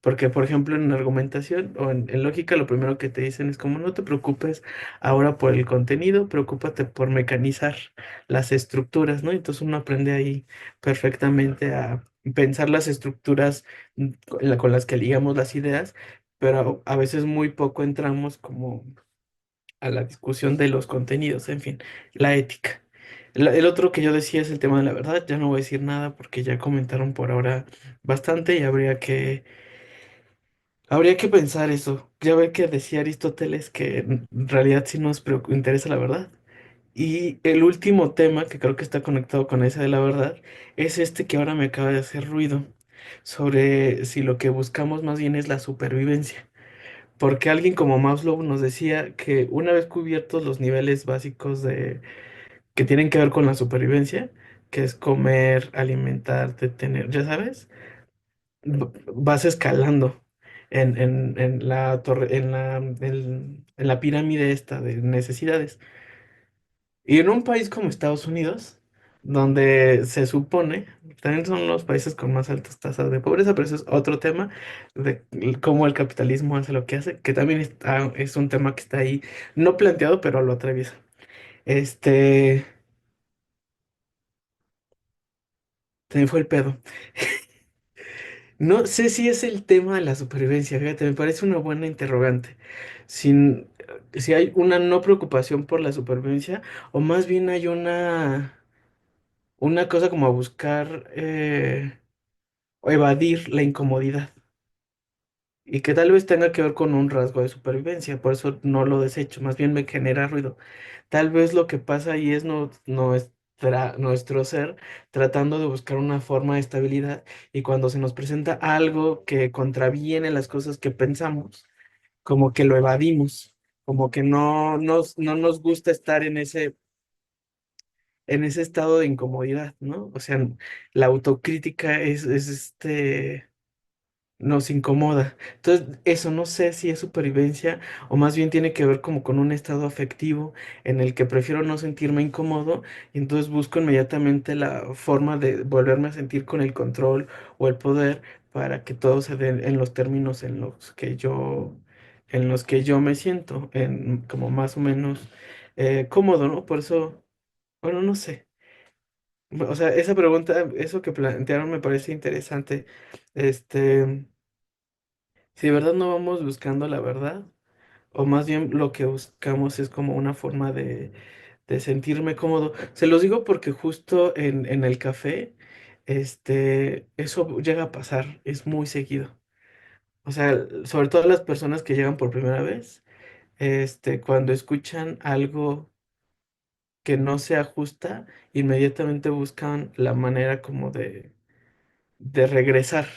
Porque, por ejemplo, en argumentación o en lógica, lo primero que te dicen es como no te preocupes ahora por el contenido, preocúpate por mecanizar las estructuras, ¿no? Entonces uno aprende ahí perfectamente a pensar las estructuras con las que ligamos las ideas, pero a veces muy poco entramos como a la discusión de los contenidos, en fin, la ética. El otro que yo decía es el tema de la verdad, ya no voy a decir nada porque ya comentaron por ahora bastante y habría que pensar eso. Ya ve que decía Aristóteles que en realidad sí nos interesa la verdad. Y el último tema, que creo que está conectado con ese de la verdad, es este que ahora me acaba de hacer ruido, sobre si lo que buscamos más bien es la supervivencia. Porque alguien como Maslow nos decía que una vez cubiertos los niveles básicos que tienen que ver con la supervivencia, que es comer, alimentarte, tener, ya sabes, vas escalando en la torre, en la pirámide esta de necesidades. Y en un país como Estados Unidos, donde se supone, también son los países con más altas tasas de pobreza, pero eso es otro tema de cómo el capitalismo hace lo que hace, que también es un tema que está ahí, no planteado, pero lo atraviesa. Este, Se me fue el pedo. No sé si es el tema de la supervivencia, fíjate, me parece una buena interrogante. Sin, si hay una no preocupación por la supervivencia, o más bien hay una cosa como a buscar o evadir la incomodidad. Y que tal vez tenga que ver con un rasgo de supervivencia, por eso no lo desecho, más bien me genera ruido. Tal vez lo que pasa ahí es nuestro ser tratando de buscar una forma de estabilidad y cuando se nos presenta algo que contraviene las cosas que pensamos, como que lo evadimos, como que no nos gusta estar en ese estado de incomodidad, ¿no? O sea, la autocrítica es nos incomoda. Entonces, eso no sé si es supervivencia o más bien tiene que ver como con un estado afectivo en el que prefiero no sentirme incómodo y entonces busco inmediatamente la forma de volverme a sentir con el control o el poder para que todo se dé en los términos en los que yo me siento como más o menos cómodo, ¿no? Por eso, bueno, no sé. O sea, esa pregunta, eso que plantearon me parece interesante. Este. Si de verdad no vamos buscando la verdad, o más bien lo que buscamos es como una forma de sentirme cómodo. Se los digo porque justo en el café, eso llega a pasar, es muy seguido. O sea, sobre todo las personas que llegan por primera vez, cuando escuchan algo que no se ajusta, inmediatamente buscan la manera como de regresar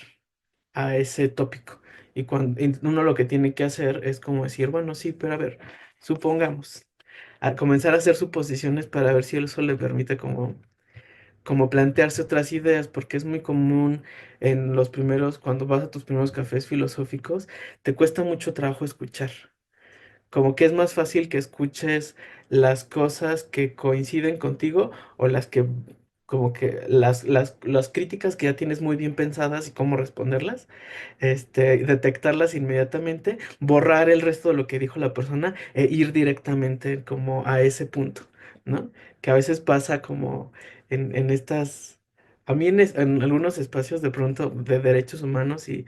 a ese tópico. Y cuando uno lo que tiene que hacer es como decir, bueno, sí, pero a ver, supongamos, a comenzar a hacer suposiciones para ver si eso le permite como plantearse otras ideas, porque es muy común en los primeros, cuando vas a tus primeros cafés filosóficos, te cuesta mucho trabajo escuchar. Como que es más fácil que escuches las cosas que coinciden contigo o las que, como que las críticas que ya tienes muy bien pensadas y cómo responderlas, detectarlas inmediatamente, borrar el resto de lo que dijo la persona e ir directamente como a ese punto, ¿no? Que a veces pasa como en estas... A mí en algunos espacios de pronto de derechos humanos y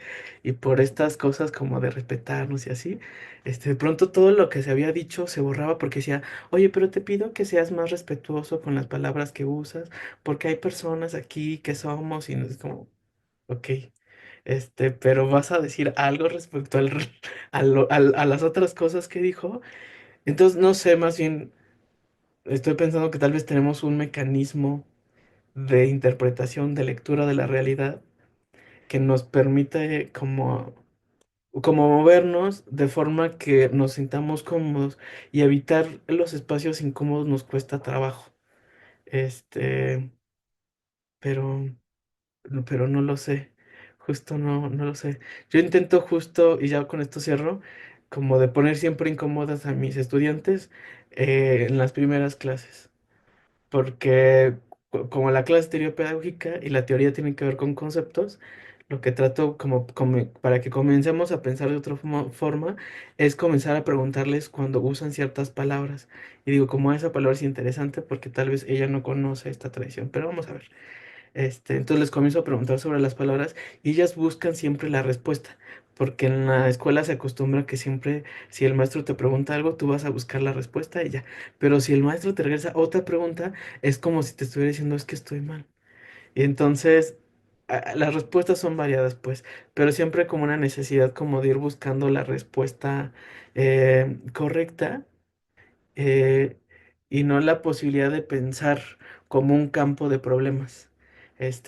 por estas cosas como de respetarnos y así, de pronto todo lo que se había dicho se borraba porque decía, oye, pero te pido que seas más respetuoso con las palabras que usas, porque hay personas aquí que somos y no es como, ok, pero vas a decir algo respecto a las otras cosas que dijo. Entonces, no sé, más bien estoy pensando que tal vez tenemos un mecanismo de interpretación, de lectura de la realidad que nos permite como movernos de forma que nos sintamos cómodos y evitar los espacios incómodos nos cuesta trabajo. Este, pero, pero no lo sé, justo no lo sé. Yo intento justo, y ya con esto cierro, como de poner siempre incómodas a mis estudiantes en las primeras clases. Porque como la clase teoría pedagógica y la teoría tienen que ver con conceptos, lo que trato para que comencemos a pensar de otra forma es comenzar a preguntarles cuando usan ciertas palabras. Y digo, como esa palabra es interesante porque tal vez ella no conoce esta tradición, pero vamos a ver. Entonces les comienzo a preguntar sobre las palabras y ellas buscan siempre la respuesta, porque en la escuela se acostumbra que siempre si el maestro te pregunta algo, tú vas a buscar la respuesta y ya. Pero si el maestro te regresa otra pregunta, es como si te estuviera diciendo es que estoy mal. Y entonces las respuestas son variadas, pues, pero siempre como una necesidad como de ir buscando la respuesta correcta eh, y no la posibilidad de pensar como un campo de problemas.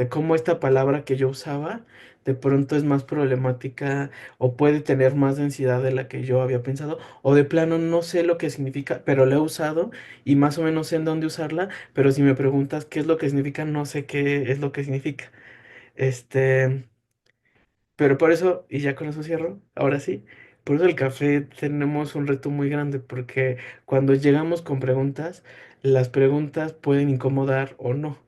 Como esta palabra que yo usaba de pronto es más problemática o puede tener más densidad de la que yo había pensado, o de plano no sé lo que significa, pero la he usado y más o menos sé en dónde usarla, pero si me preguntas qué es lo que significa, no sé qué es lo que significa. Este, pero por eso, y ya con eso cierro, ahora sí, por eso el café tenemos un reto muy grande, porque cuando llegamos con preguntas, las preguntas pueden incomodar o no.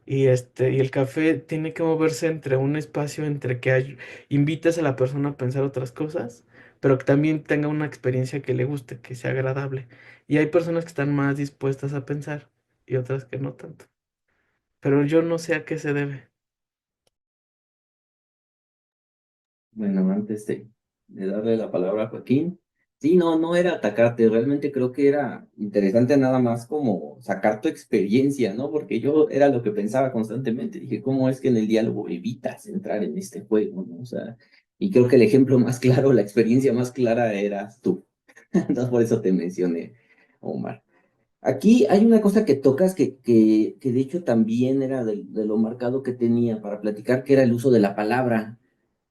Y el café tiene que moverse entre un espacio entre que invites a la persona a pensar otras cosas, pero que también tenga una experiencia que le guste, que sea agradable. Y hay personas que están más dispuestas a pensar y otras que no tanto. Pero yo no sé a qué se debe. Bueno, antes de darle la palabra a Joaquín, sí, no era atacarte, realmente creo que era interesante nada más como sacar tu experiencia, ¿no? Porque yo era lo que pensaba constantemente, dije, ¿cómo es que en el diálogo evitas entrar en este juego, ¿no? O sea, y creo que el ejemplo más claro, la experiencia más clara eras tú. Entonces por eso te mencioné, Omar. Aquí hay una cosa que tocas que de hecho también era de lo marcado que tenía para platicar, que era el uso de la palabra,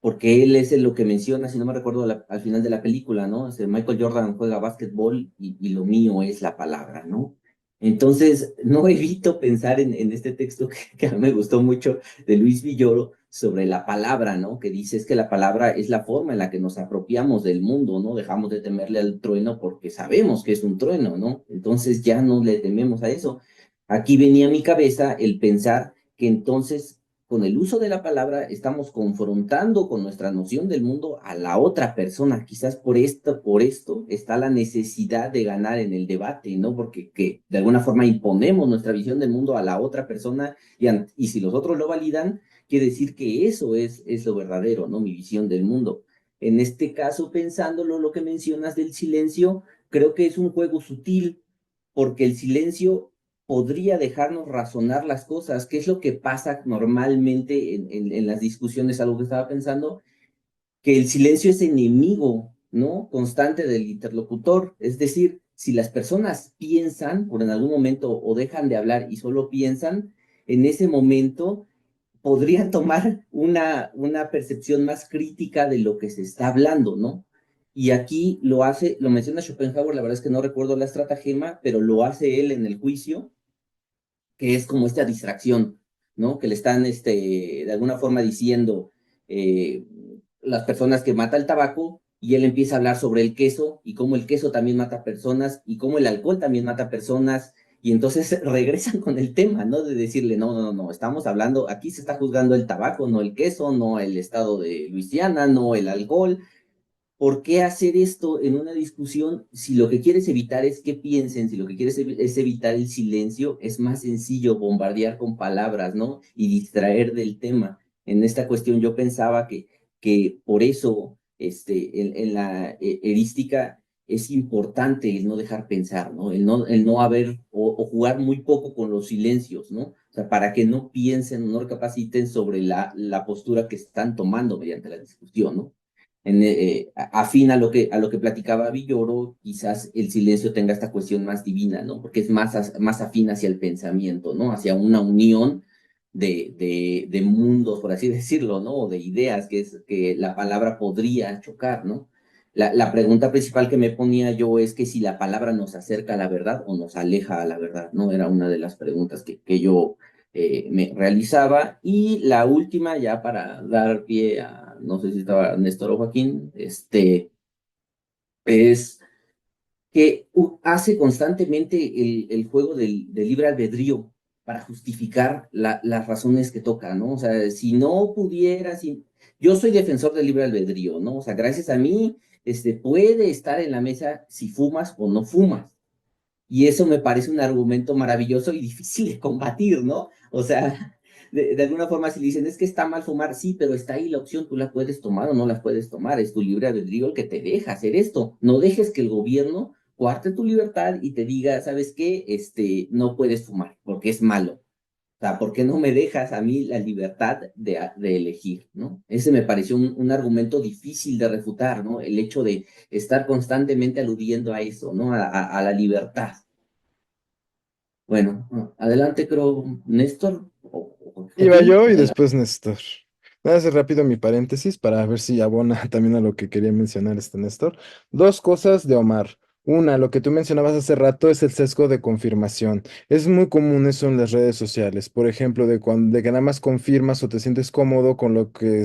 porque él es lo que menciona, si no me recuerdo, al final de la película, ¿no? Michael Jordan juega básquetbol y lo mío es la palabra, ¿no? Entonces, no evito pensar en este texto que a mí me gustó mucho de Luis Villoro sobre la palabra, ¿no? Que dice es que la palabra es la forma en la que nos apropiamos del mundo, ¿no? Dejamos de temerle al trueno porque sabemos que es un trueno, ¿no? Entonces ya no le tememos a eso. Aquí venía a mi cabeza el pensar que entonces con el uso de la palabra estamos confrontando con nuestra noción del mundo a la otra persona. Quizás por esto está la necesidad de ganar en el debate, ¿no? Porque que de alguna forma imponemos nuestra visión del mundo a la otra persona y si los otros lo validan, quiere decir que eso es lo verdadero, ¿no? Mi visión del mundo. En este caso, pensándolo, lo que mencionas del silencio, creo que es un juego sutil porque el silencio podría dejarnos razonar las cosas, que es lo que pasa normalmente en las discusiones, algo que estaba pensando, que el silencio es enemigo, ¿no? Constante del interlocutor. Es decir, si las personas piensan por en algún momento o dejan de hablar y solo piensan, en ese momento podrían tomar una percepción más crítica de lo que se está hablando, ¿no? Y aquí lo hace, lo menciona Schopenhauer, la verdad es que no recuerdo la estratagema, pero lo hace él en el juicio, que es como esta distracción, ¿no? Que le están, de alguna forma diciendo eh, las personas que mata el tabaco y él empieza a hablar sobre el queso y cómo el queso también mata personas y cómo el alcohol también mata personas y entonces regresan con el tema, ¿no? De decirle, no, no, no, estamos hablando, aquí se está juzgando el tabaco, no el queso, no el estado de Luisiana, no el alcohol, ¿por qué hacer esto en una discusión si lo que quieres evitar es que piensen, si lo que quieres es evitar el silencio? Es más sencillo bombardear con palabras, ¿no? Y distraer del tema. En esta cuestión yo pensaba que por eso en la erística es importante el no dejar pensar, ¿no? El no haber o jugar muy poco con los silencios, ¿no? O sea, para que no piensen, no recapaciten sobre la postura que están tomando mediante la discusión, ¿no? Afín a lo que platicaba Villoro, quizás el silencio tenga esta cuestión más divina, ¿no? Porque es más afín hacia el pensamiento, ¿no? Hacia una unión de mundos, por así decirlo, ¿no? O de ideas, que es que la palabra podría chocar, ¿no? La pregunta principal que me ponía yo es que si la palabra nos acerca a la verdad o nos aleja a la verdad, ¿no? Era una de las preguntas que yo me realizaba. Y la última, ya para dar pie a, no sé si estaba Néstor o Joaquín, es que hace constantemente el juego del libre albedrío para justificar las razones que toca, ¿no? O sea, si no pudiera, si... yo soy defensor del libre albedrío, ¿no? O sea, gracias a mí, puede estar en la mesa si fumas o no fumas. Y eso me parece un argumento maravilloso y difícil de combatir, ¿no? O sea, de alguna forma si le dicen, es que está mal fumar, sí, pero está ahí la opción, tú la puedes tomar o no la puedes tomar, es tu libre albedrío el que te deja hacer esto. No dejes que el gobierno coarte tu libertad y te diga, ¿sabes qué? No puedes fumar porque es malo. O sea, ¿por qué no me dejas a mí la libertad de elegir, ¿no? Ese me pareció un argumento difícil de refutar, ¿no? El hecho de estar constantemente aludiendo a eso, ¿no? A la libertad. Bueno, adelante, creo, Néstor o Iba Joaquín. yo y Adelante. después Néstor. Voy a hacer rápido mi paréntesis para ver si abona también a lo que quería mencionar este Néstor. Dos cosas de Omar. Una, lo que tú mencionabas hace rato es el sesgo de confirmación. Es muy común eso en las redes sociales. Por ejemplo, de que nada más confirmas o te sientes cómodo con lo que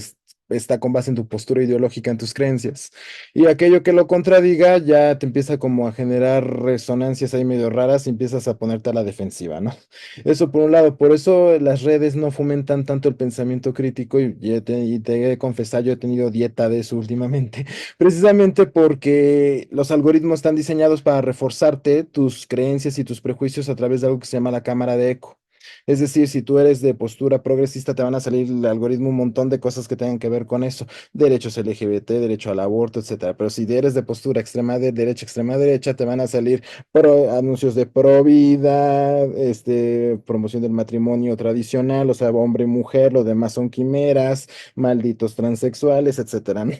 está con base en tu postura ideológica, en tus creencias. Y aquello que lo contradiga ya te empieza como a generar resonancias ahí medio raras y empiezas a ponerte a la defensiva, ¿no? Eso por un lado, por eso las redes no fomentan tanto el pensamiento crítico y te he de confesar, yo he tenido dieta de eso últimamente, precisamente porque los algoritmos están diseñados para reforzarte tus creencias y tus prejuicios a través de algo que se llama la cámara de eco. Es decir, si tú eres de postura progresista, te van a salir el algoritmo un montón de cosas que tengan que ver con eso, derechos LGBT, derecho al aborto, etcétera. Pero si eres de postura extrema derecha, te van a salir anuncios de pro vida, promoción del matrimonio tradicional, o sea, hombre y mujer, lo demás son quimeras, malditos transexuales, etcétera, ¿no?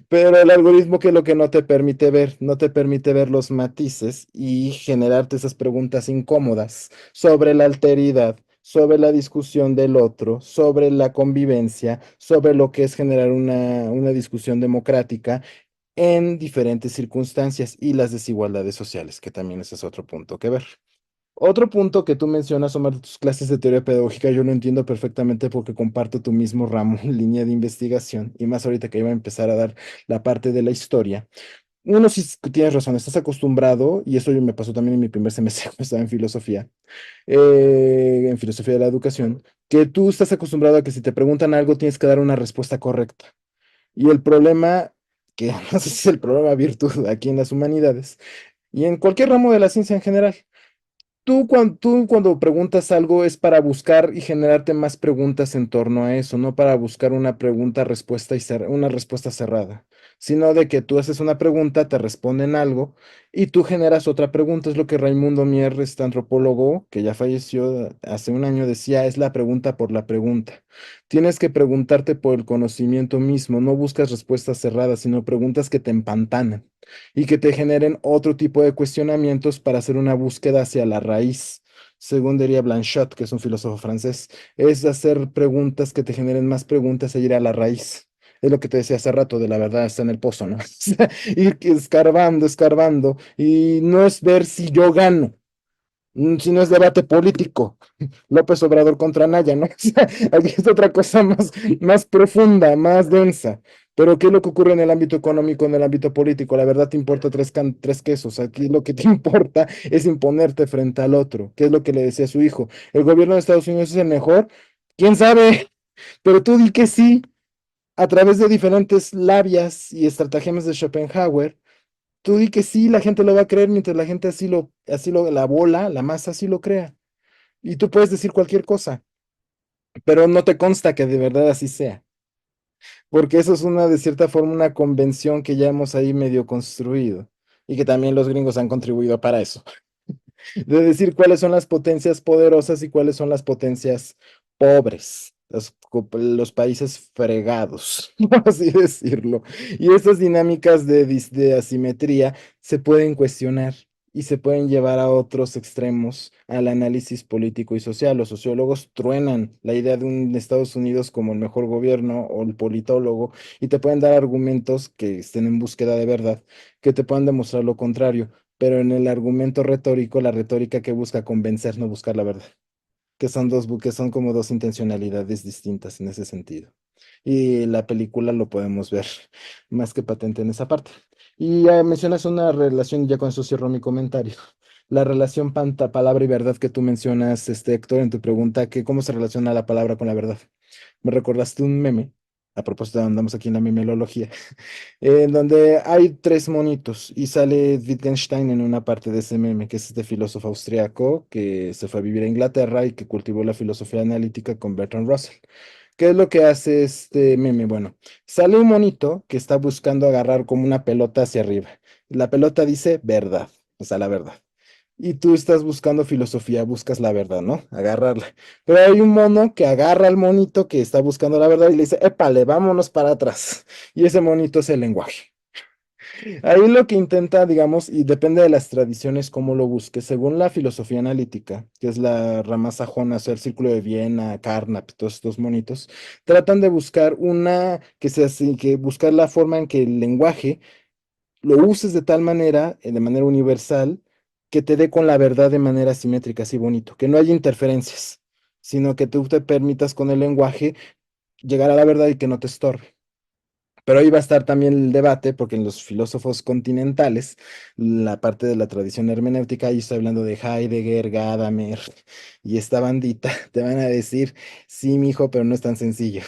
Pero el algoritmo que lo que no te permite ver, no te permite ver los matices y generarte esas preguntas incómodas sobre la alteridad, sobre la discusión del otro, sobre la convivencia, sobre lo que es generar una discusión democrática en diferentes circunstancias y las desigualdades sociales, que también ese es otro punto que ver. Otro punto que tú mencionas, Omar, de tus clases de teoría pedagógica, yo lo entiendo perfectamente porque comparto tu mismo ramo, línea de investigación, y más ahorita que iba a empezar a dar la parte de la historia. Uno sí tienes razón, estás acostumbrado, y eso me pasó también en mi primer semestre cuando estaba en filosofía de la educación, que tú estás acostumbrado a que si te preguntan algo tienes que dar una respuesta correcta. Y el problema, que no sé si es el problema virtud aquí en las humanidades, y en cualquier ramo de la ciencia en general, tú cuando preguntas algo es para buscar y generarte más preguntas en torno a eso, no para buscar una pregunta, respuesta y una respuesta cerrada. sino de que tú haces una pregunta, te responden algo y tú generas otra pregunta. Es lo que Raimundo Mier, este antropólogo que ya falleció hace un año, decía, es la pregunta por la pregunta. Tienes que preguntarte por el conocimiento mismo, no buscas respuestas cerradas, sino preguntas que te empantanan y que te generen otro tipo de cuestionamientos para hacer una búsqueda hacia la raíz. Según diría Blanchot, que es un filósofo francés, es hacer preguntas que te generen más preguntas e ir a la raíz. Es lo que te decía hace rato de la verdad está en el pozo, ¿no? O sea, ir escarbando, escarbando, y no es ver si yo gano, si no es debate político. López Obrador contra Naya, ¿no? O sea, aquí es otra cosa más profunda, más densa. Pero ¿qué es lo que ocurre en el ámbito económico, en el ámbito político? La verdad te importa tres quesos. Aquí lo que te importa es imponerte frente al otro. ¿Qué es lo que le decía a su hijo? ¿El gobierno de Estados Unidos es el mejor? ¿Quién sabe? Pero tú di que sí, a través de diferentes labias y estratagemas de Schopenhauer. Tú di que sí, la gente lo va a creer mientras la gente la bola, la masa así lo crea. Y tú puedes decir cualquier cosa, pero no te consta que de verdad así sea, porque eso es de cierta forma, una convención que ya hemos ahí medio construido y que también los gringos han contribuido para eso, de decir cuáles son las potencias poderosas y cuáles son las potencias pobres, los países fregados, por así decirlo. Y estas dinámicas de asimetría se pueden cuestionar y se pueden llevar a otros extremos al análisis político y social. Los sociólogos truenan la idea de un Estados Unidos como el mejor gobierno o el politólogo y te pueden dar argumentos que estén en búsqueda de verdad, que te puedan demostrar lo contrario, pero en el argumento retórico, la retórica que busca convencer, no buscar la verdad, que son que son como dos intencionalidades distintas en ese sentido. Y la película lo podemos ver más que patente en esa parte. Y mencionas una relación, ya con eso cierro mi comentario. La relación palabra y verdad que tú mencionas, Héctor, en tu pregunta, que cómo se relaciona la palabra con la verdad. Me recordaste un meme, a propósito, andamos aquí en la memelología, en donde hay tres monitos y sale Wittgenstein en una parte de ese meme, que es este filósofo austriaco que se fue a vivir a Inglaterra y que cultivó la filosofía analítica con Bertrand Russell. ¿Qué es lo que hace este meme? Bueno, sale un monito que está buscando agarrar como una pelota hacia arriba. La pelota dice verdad, o sea, la verdad. Y tú estás buscando filosofía, buscas la verdad, ¿no? Agarrarla. Pero hay un mono que agarra al monito que está buscando la verdad y le dice, épale, vámonos para atrás. Y ese monito es el lenguaje. Ahí lo que intenta, digamos, y depende de las tradiciones, cómo lo busques, según la filosofía analítica, que es la rama sajona, o sea, el Círculo de Viena, Carnap, todos estos monitos, tratan de buscar que sea así, que buscar la forma en que el lenguaje lo uses de tal manera, de manera universal, que te dé con la verdad de manera simétrica, así bonito, que no haya interferencias, sino que tú te permitas con el lenguaje llegar a la verdad y que no te estorbe. Pero ahí va a estar también el debate, porque en los filósofos continentales, la parte de la tradición hermenéutica, ahí estoy hablando de Heidegger, Gadamer y esta bandita, te van a decir, sí, mijo, pero no es tan sencillo,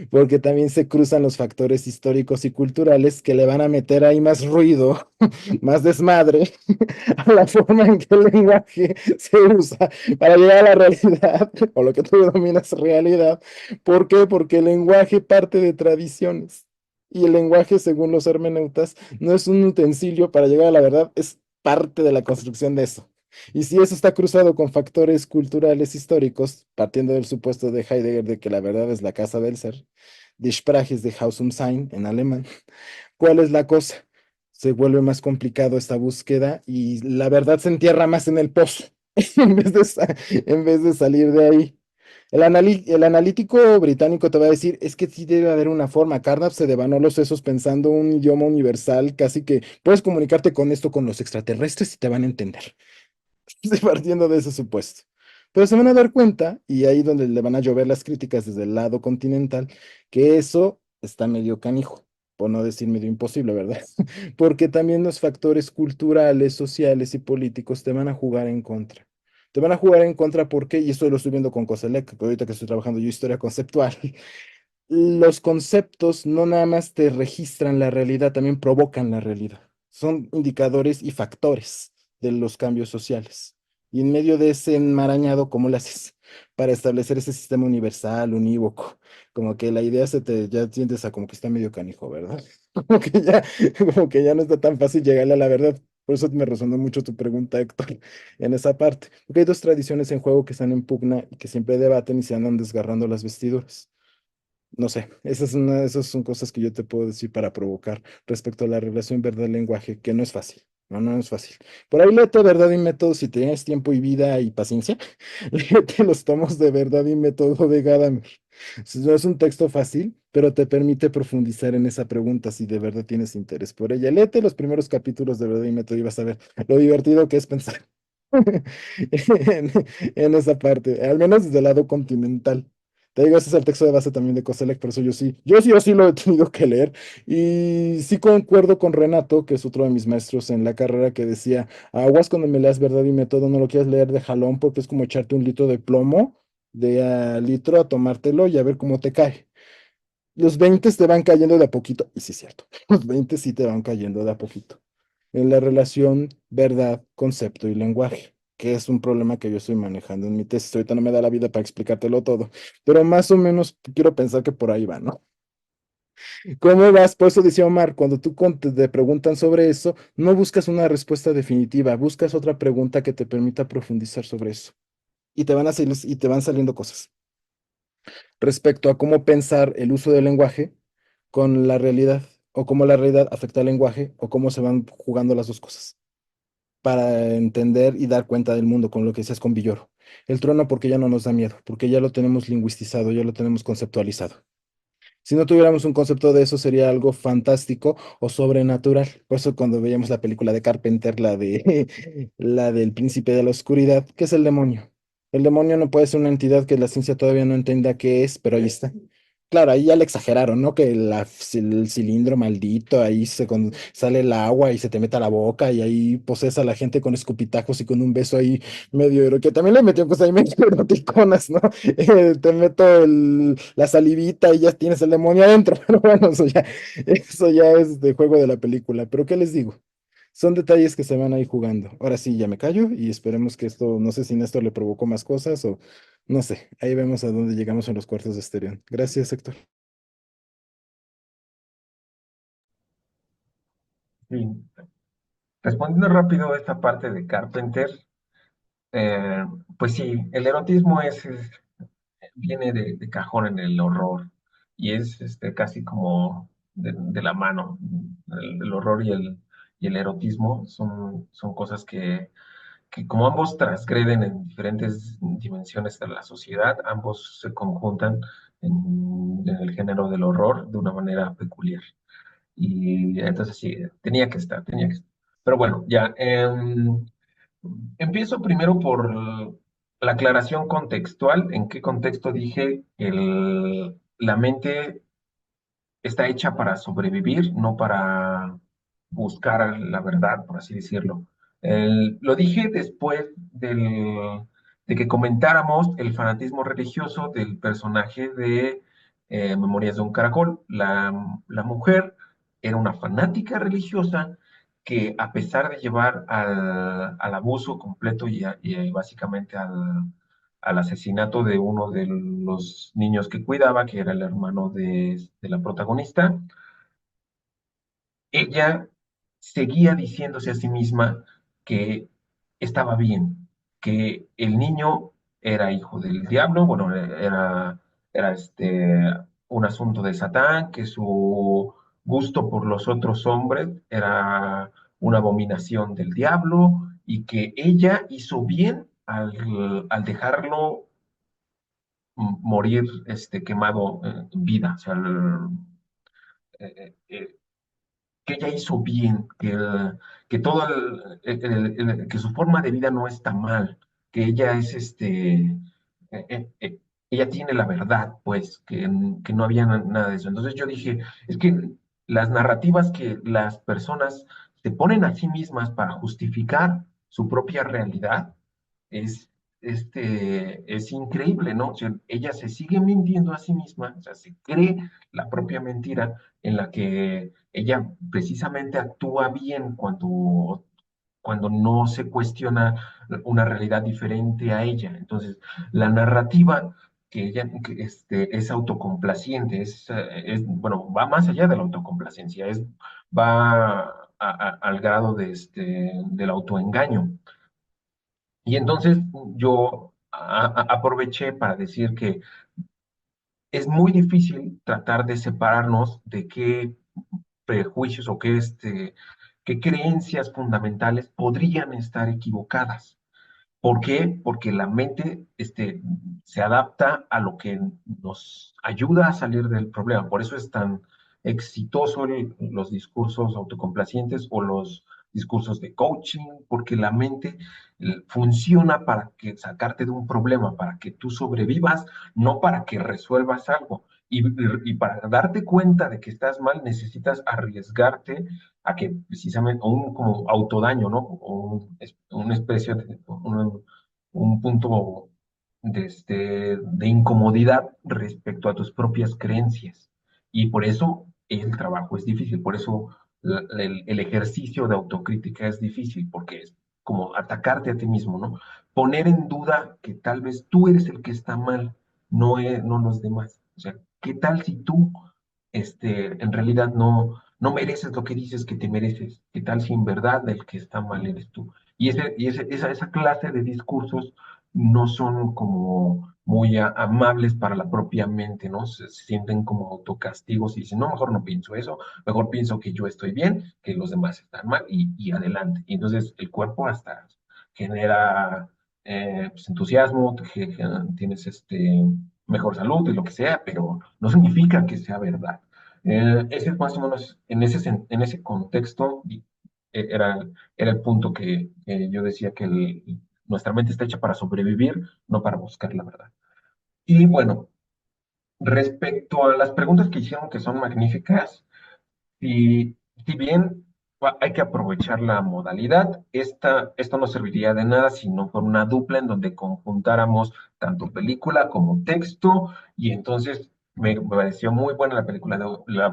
porque también se cruzan los factores históricos y culturales que le van a meter ahí más ruido, más desmadre, a la forma en que el lenguaje se usa para llegar a la realidad, o lo que tú denominas realidad. ¿Por qué? Porque el lenguaje parte de tradiciones. Y el lenguaje, según los hermeneutas, no es un utensilio para llegar a la verdad, es parte de la construcción de eso. Y si eso está cruzado con factores culturales históricos, partiendo del supuesto de Heidegger de que la verdad es la casa del ser, Die Sprache ist die Haus um Sein en alemán, ¿cuál es la cosa? Se vuelve más complicado esta búsqueda y la verdad se entierra más en el pozo en vez de salir de ahí. El analítico británico te va a decir, es que sí debe haber una forma. Carnap se devanó los sesos pensando un idioma universal, casi que puedes comunicarte con esto con los extraterrestres y te van a entender. Estoy partiendo de ese supuesto. Pero se van a dar cuenta, y ahí donde le van a llover las críticas desde el lado continental, que eso está medio canijo, por no decir medio imposible, ¿verdad? Porque también los factores culturales, sociales y políticos te van a jugar en contra. Te van a jugar en contra porque, y esto lo estoy viendo con Coselec, que ahorita que estoy trabajando yo historia conceptual, los conceptos no nada más te registran la realidad, también provocan la realidad. Son indicadores y factores de los cambios sociales. Y en medio de ese enmarañado, ¿cómo lo haces? para establecer ese sistema universal, unívoco. Como que la idea ya tiendes a como que está medio canijo, ¿verdad? Como que ya no está tan fácil llegarle a la verdad. Por eso me resonó mucho tu pregunta, Héctor, en esa parte. Porque hay dos tradiciones en juego que están en pugna y que siempre debaten y se andan desgarrando las vestiduras. No sé, esas son cosas que yo te puedo decir para provocar respecto a la relación verdad-lenguaje, que no es fácil. No, no es fácil. Por ahí léete Verdad y Método si tienes tiempo y vida y paciencia. Léete los tomos de Verdad y Método de Gadamer. No es un texto fácil, pero te permite profundizar en esa pregunta si de verdad tienes interés por ella. Léete los primeros capítulos de Verdad y Método y vas a ver lo divertido que es pensar en, en esa parte, al menos desde el lado continental. Te digo, ese es el texto de base también de Koselleck, por eso sí o sí lo he tenido que leer. Y sí concuerdo con Renato, que es otro de mis maestros en la carrera, que decía, aguas cuando me leas Verdad y Método, no lo quieras leer de jalón porque es como echarte un litro de plomo de a litro a tomártelo y a ver cómo te cae. Los 20 te van cayendo de a poquito, y sí es cierto, los 20 sí te van cayendo de a poquito en la relación verdad, concepto y lenguaje, que es un problema que yo estoy manejando en mi tesis. Ahorita no me da la vida para explicártelo todo, pero más o menos quiero pensar que por ahí va, ¿no? ¿Cómo vas? Por eso decía Omar, cuando te preguntan sobre eso, no buscas una respuesta definitiva, buscas otra pregunta que te permita profundizar sobre eso. Y te van saliendo cosas respecto a cómo pensar el uso del lenguaje con la realidad, o cómo la realidad afecta al lenguaje, o cómo se van jugando las dos cosas para entender y dar cuenta del mundo, con lo que decías con Villoro. El trueno porque ya no nos da miedo, porque ya lo tenemos lingüistizado, ya lo tenemos conceptualizado. Si no tuviéramos un concepto de eso, sería algo fantástico o sobrenatural. Por eso cuando veíamos la película de Carpenter, la del príncipe de la oscuridad, ¿qué es el demonio? El demonio no puede ser una entidad que la ciencia todavía no entienda qué es, pero ahí está. Claro, ahí ya le exageraron, ¿no? Que el cilindro maldito, ahí sale el agua y se te mete a la boca y ahí poses a la gente con escupitajos y con un beso ahí medio, que también le metió cosas ahí medio eroticonas, ¿no? Te meto la salivita y ya tienes el demonio adentro, pero bueno, eso ya es de juego de la película. Pero ¿qué les digo? Son detalles que se van ahí jugando. Ahora sí, ya me callo y esperemos que esto, no sé si Néstor le provocó más cosas o no sé. Ahí vemos a dónde llegamos en los cuartos de Esterión. Gracias, Héctor. Sí. Respondiendo rápido a esta parte de Carpenter, eh, pues sí, el erotismo viene de cajón en el horror y es casi como de la mano. El horror y el erotismo son cosas que como ambos transgreden en diferentes dimensiones de la sociedad, ambos se conjuntan en el género del horror de una manera peculiar. Y entonces sí, tenía que estar. Pero bueno, ya. Empiezo primero por la aclaración contextual. ¿En qué contexto dije la mente está hecha para sobrevivir, no para buscar la verdad, por así decirlo? Lo dije después de que comentáramos el fanatismo religioso del personaje de Memorias de un Caracol. La mujer era una fanática religiosa que a pesar de llevar al abuso completo y básicamente al asesinato de uno de los niños que cuidaba, que era el hermano de la protagonista, ella seguía diciéndose a sí misma que estaba bien, que el niño era hijo del diablo, bueno, era un asunto de Satán, que su gusto por los otros hombres era una abominación del diablo y que ella hizo bien al dejarlo morir quemado en vida. O sea, eh, eh, que ella hizo bien, que todo que su forma de vida no está mal, que ella es ella tiene la verdad, pues, que no había nada de eso. Entonces yo dije, es que las narrativas que las personas se ponen a sí mismas para justificar su propia realidad es, es increíble, ¿no? O sea, ella se sigue mintiendo a sí misma, o sea, se cree la propia mentira en la que ella precisamente actúa bien cuando cuando no se cuestiona una realidad diferente a ella. Entonces, la narrativa es autocomplaciente, bueno, va más allá de la autocomplacencia, va al grado del autoengaño. Y entonces yo aproveché para decir que es muy difícil tratar de separarnos de qué prejuicios o qué creencias fundamentales podrían estar equivocadas. ¿Por qué? Porque la mente se adapta a lo que nos ayuda a salir del problema. Por eso es tan exitoso los discursos autocomplacientes o los discursos de coaching, porque la mente funciona para sacarte de un problema, para que tú sobrevivas, no para que resuelvas algo. Y para darte cuenta de que estás mal, necesitas arriesgarte a que precisamente, como autodaño, ¿no? Una especie de, un punto de incomodidad respecto a tus propias creencias. Y por eso el trabajo es difícil, por eso el ejercicio de autocrítica es difícil, porque es como atacarte a ti mismo, ¿no? Poner en duda que tal vez tú eres el que está mal, no los demás. O sea, ¿qué tal si tú en realidad no mereces lo que dices que te mereces? ¿Qué tal si en verdad el que está mal eres tú? Esa clase de discursos no son como muy amables para la propia mente, ¿no? Se sienten como autocastigos y dicen, no, mejor no pienso eso, mejor pienso que yo estoy bien, que los demás están mal y adelante. Y entonces el cuerpo hasta genera pues, entusiasmo, tienes mejor salud y lo que sea, pero no significa que sea verdad. Ese es más o menos, en ese contexto, era, era el punto que yo decía que nuestra mente está hecha para sobrevivir, no para buscar la verdad. Y bueno, respecto a las preguntas que hicieron, que son magníficas, y si bien hay que aprovechar la modalidad, esto no serviría de nada si no fuera una dupla en donde conjuntáramos tanto película como texto, y entonces me pareció muy buena la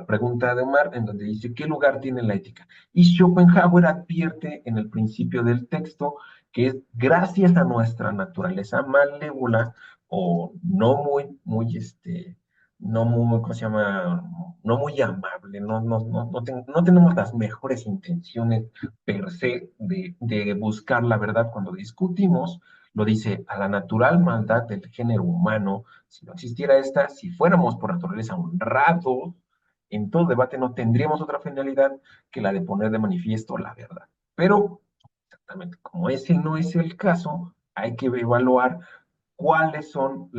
pregunta de Omar, en donde dice, ¿qué lugar tiene la ética? Y Schopenhauer advierte en el principio del texto que es gracias a nuestra naturaleza malévola o no muy, ¿cómo se llama? No muy amable, no tenemos las mejores intenciones per se de buscar la verdad cuando discutimos, lo dice, a la natural maldad del género humano, si no existiera esta, si fuéramos por naturaleza honrados, en todo debate no tendríamos otra finalidad que la de poner de manifiesto la verdad. Pero, exactamente, como ese no es el caso, hay que evaluar cuáles son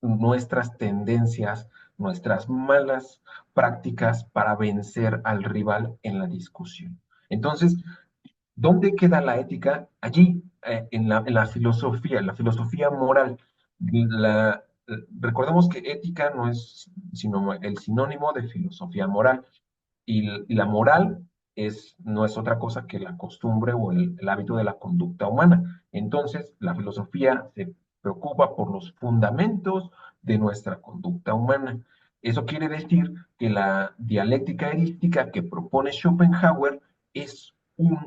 nuestras tendencias, nuestras malas prácticas para vencer al rival en la discusión. Entonces, ¿dónde queda la ética? Allí, en la filosofía moral. Recordemos que ética no es sino el sinónimo de filosofía moral. Y la moral no es otra cosa que la costumbre o el hábito de la conducta humana. Entonces, la filosofía se preocupa por los fundamentos de nuestra conducta humana. Eso quiere decir que la dialéctica erística que propone Schopenhauer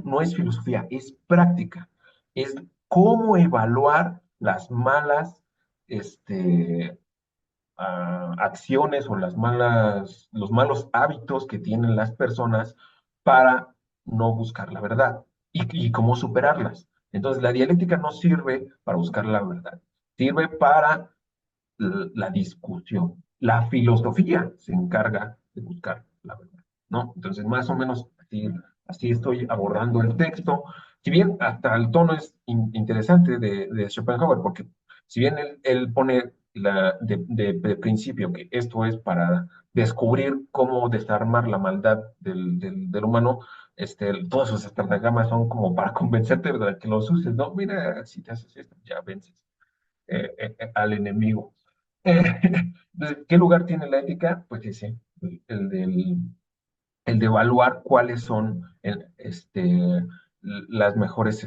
no es filosofía, es práctica. Es cómo evaluar las malas acciones o los malos hábitos que tienen las personas para no buscar la verdad y cómo superarlas. Entonces, la dialéctica no sirve para buscar la verdad, sirve para la discusión. La filosofía se encarga de buscar la verdad, ¿no? Entonces, más o menos así estoy abordando el texto. Si bien hasta el tono es interesante de Schopenhauer, porque si bien él pone de principio que esto es para descubrir cómo desarmar la maldad del humano, todas sus estratagemas son como para convencerte de que los uses, ¿no? Mira, si te haces esto, ya vences al enemigo. Entonces, ¿qué lugar tiene la ética? Pues ese, el de evaluar cuáles son las mejores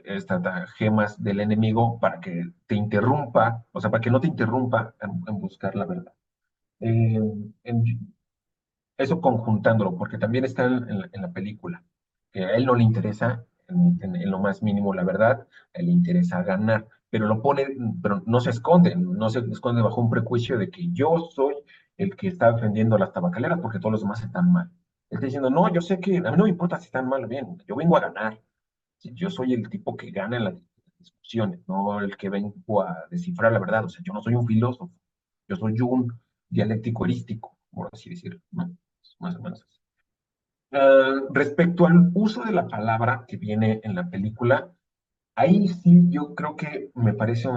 estratagemas del enemigo para que te interrumpa, o sea, para que no te interrumpa en buscar la verdad. Eh, en- Eso conjuntándolo, porque también está en la película. que a él no le interesa en lo más mínimo la verdad, a él le interesa ganar, pero lo pone, pero no se esconde bajo un prejuicio de que yo soy el que está defendiendo las tabacaleras porque todos los demás están mal. Él está diciendo, no, yo sé que a mí no me importa si están mal o bien, yo vengo a ganar. Sí, yo soy el tipo que gana en las discusiones, no el que vengo a descifrar la verdad. O sea, yo no soy un filósofo, yo soy un dialéctico erístico, por así decirlo, ¿no? Más o menos así. Respecto al uso de la palabra que viene en la película, ahí sí yo creo que me parece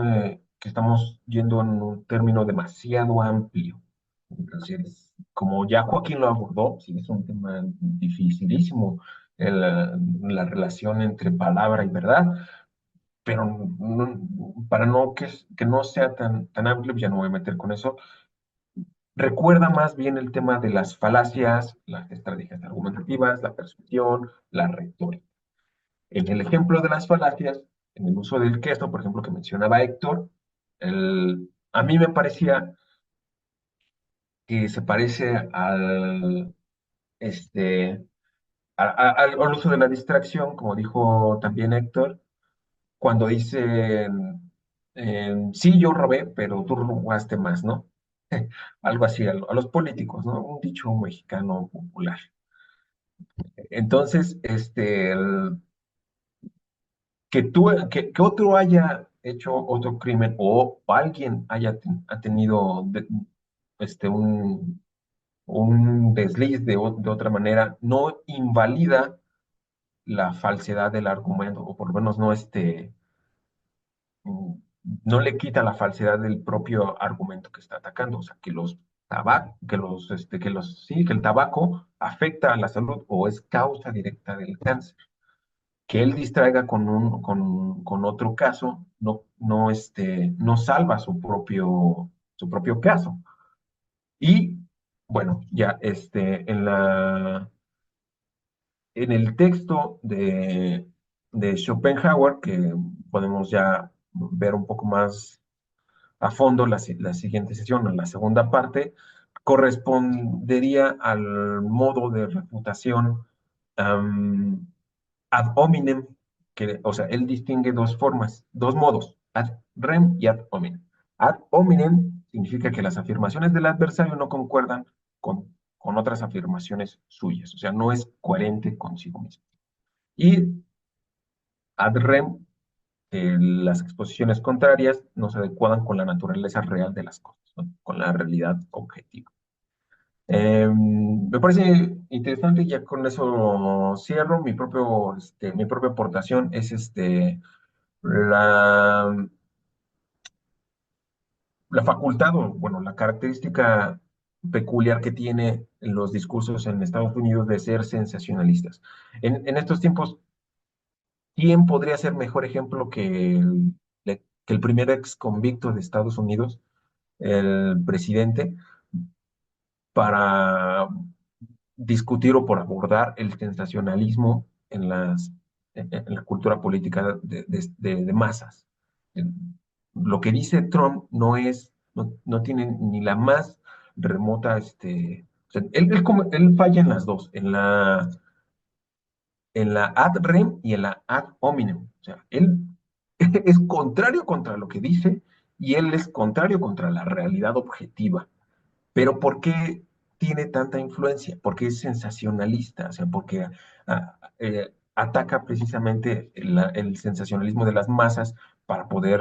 que estamos yendo en un término demasiado amplio. Entonces, como ya Joaquín lo abordó, sí es un tema dificilísimo la relación entre palabra y verdad, pero para no que no sea tan amplio, ya no voy a meter con eso. Recuerda más bien el tema de las falacias, las estrategias argumentativas, la persuasión, la retórica. En el ejemplo de las falacias, en el uso del queso, por ejemplo, que mencionaba Héctor, a mí me parecía que se parece este, al uso de la distracción, como dijo también Héctor, cuando dicen, sí, yo robé, pero tú robaste más, ¿no? Algo así, a los políticos, ¿no? Un dicho mexicano popular. Entonces, que otro haya hecho otro crimen o alguien ha tenido un desliz de otra manera, no invalida la falsedad del argumento, o por lo menos mm, no le quita la falsedad del propio argumento que está atacando. O sea, sí, que el tabaco afecta a la salud o es causa directa del cáncer. Que él distraiga con otro caso, no salva su propio caso. Y bueno, ya en el texto de Schopenhauer, que podemos ya ver un poco más a fondo la siguiente sesión, en la segunda parte, correspondería al modo de refutación um, ad hominem, o sea, él distingue dos formas, dos modos, ad rem y ad hominem. Ad hominem significa que las afirmaciones del adversario no concuerdan con otras afirmaciones suyas, o sea, no es coherente consigo mismo. Y ad rem, las exposiciones contrarias no se adecuan con la naturaleza real de las cosas, ¿no? Con la realidad objetiva. Me parece interesante, ya con eso cierro. Mi propia aportación es la, la facultad, o bueno, la característica peculiar que tiene los discursos en Estados Unidos de ser sensacionalistas. En estos tiempos, ¿quién podría ser mejor ejemplo que el primer ex convicto de Estados Unidos, el presidente, para discutir o por abordar el sensacionalismo en la cultura política de masas? Lo que dice Trump no tiene ni la más remota, o sea, él falla en las dos, en la ad rem y en la ad hominem. O sea, él es contrario contra lo que dice y él es contrario contra la realidad objetiva. Pero ¿por qué tiene tanta influencia? Porque es sensacionalista, o sea, porque ataca precisamente el sensacionalismo de las masas para poder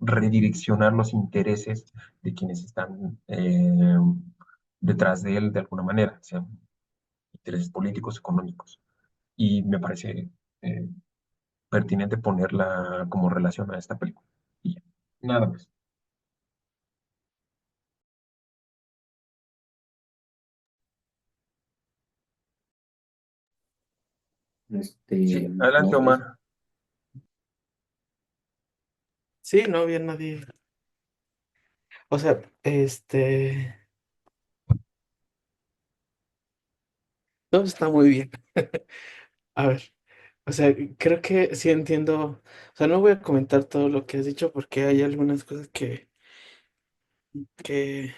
redireccionar los intereses de quienes están detrás de él de alguna manera, o sea, intereses políticos, económicos. Y me parece eh, pertinente ponerla como relación a esta película. Y ya, nada más. Sí, adelante, No, pues, Omar. Sí, no había nadie. O sea, todo está muy bien. A ver, o sea, creo que sí entiendo. O sea, no voy a comentar todo lo que has dicho porque hay algunas cosas que, que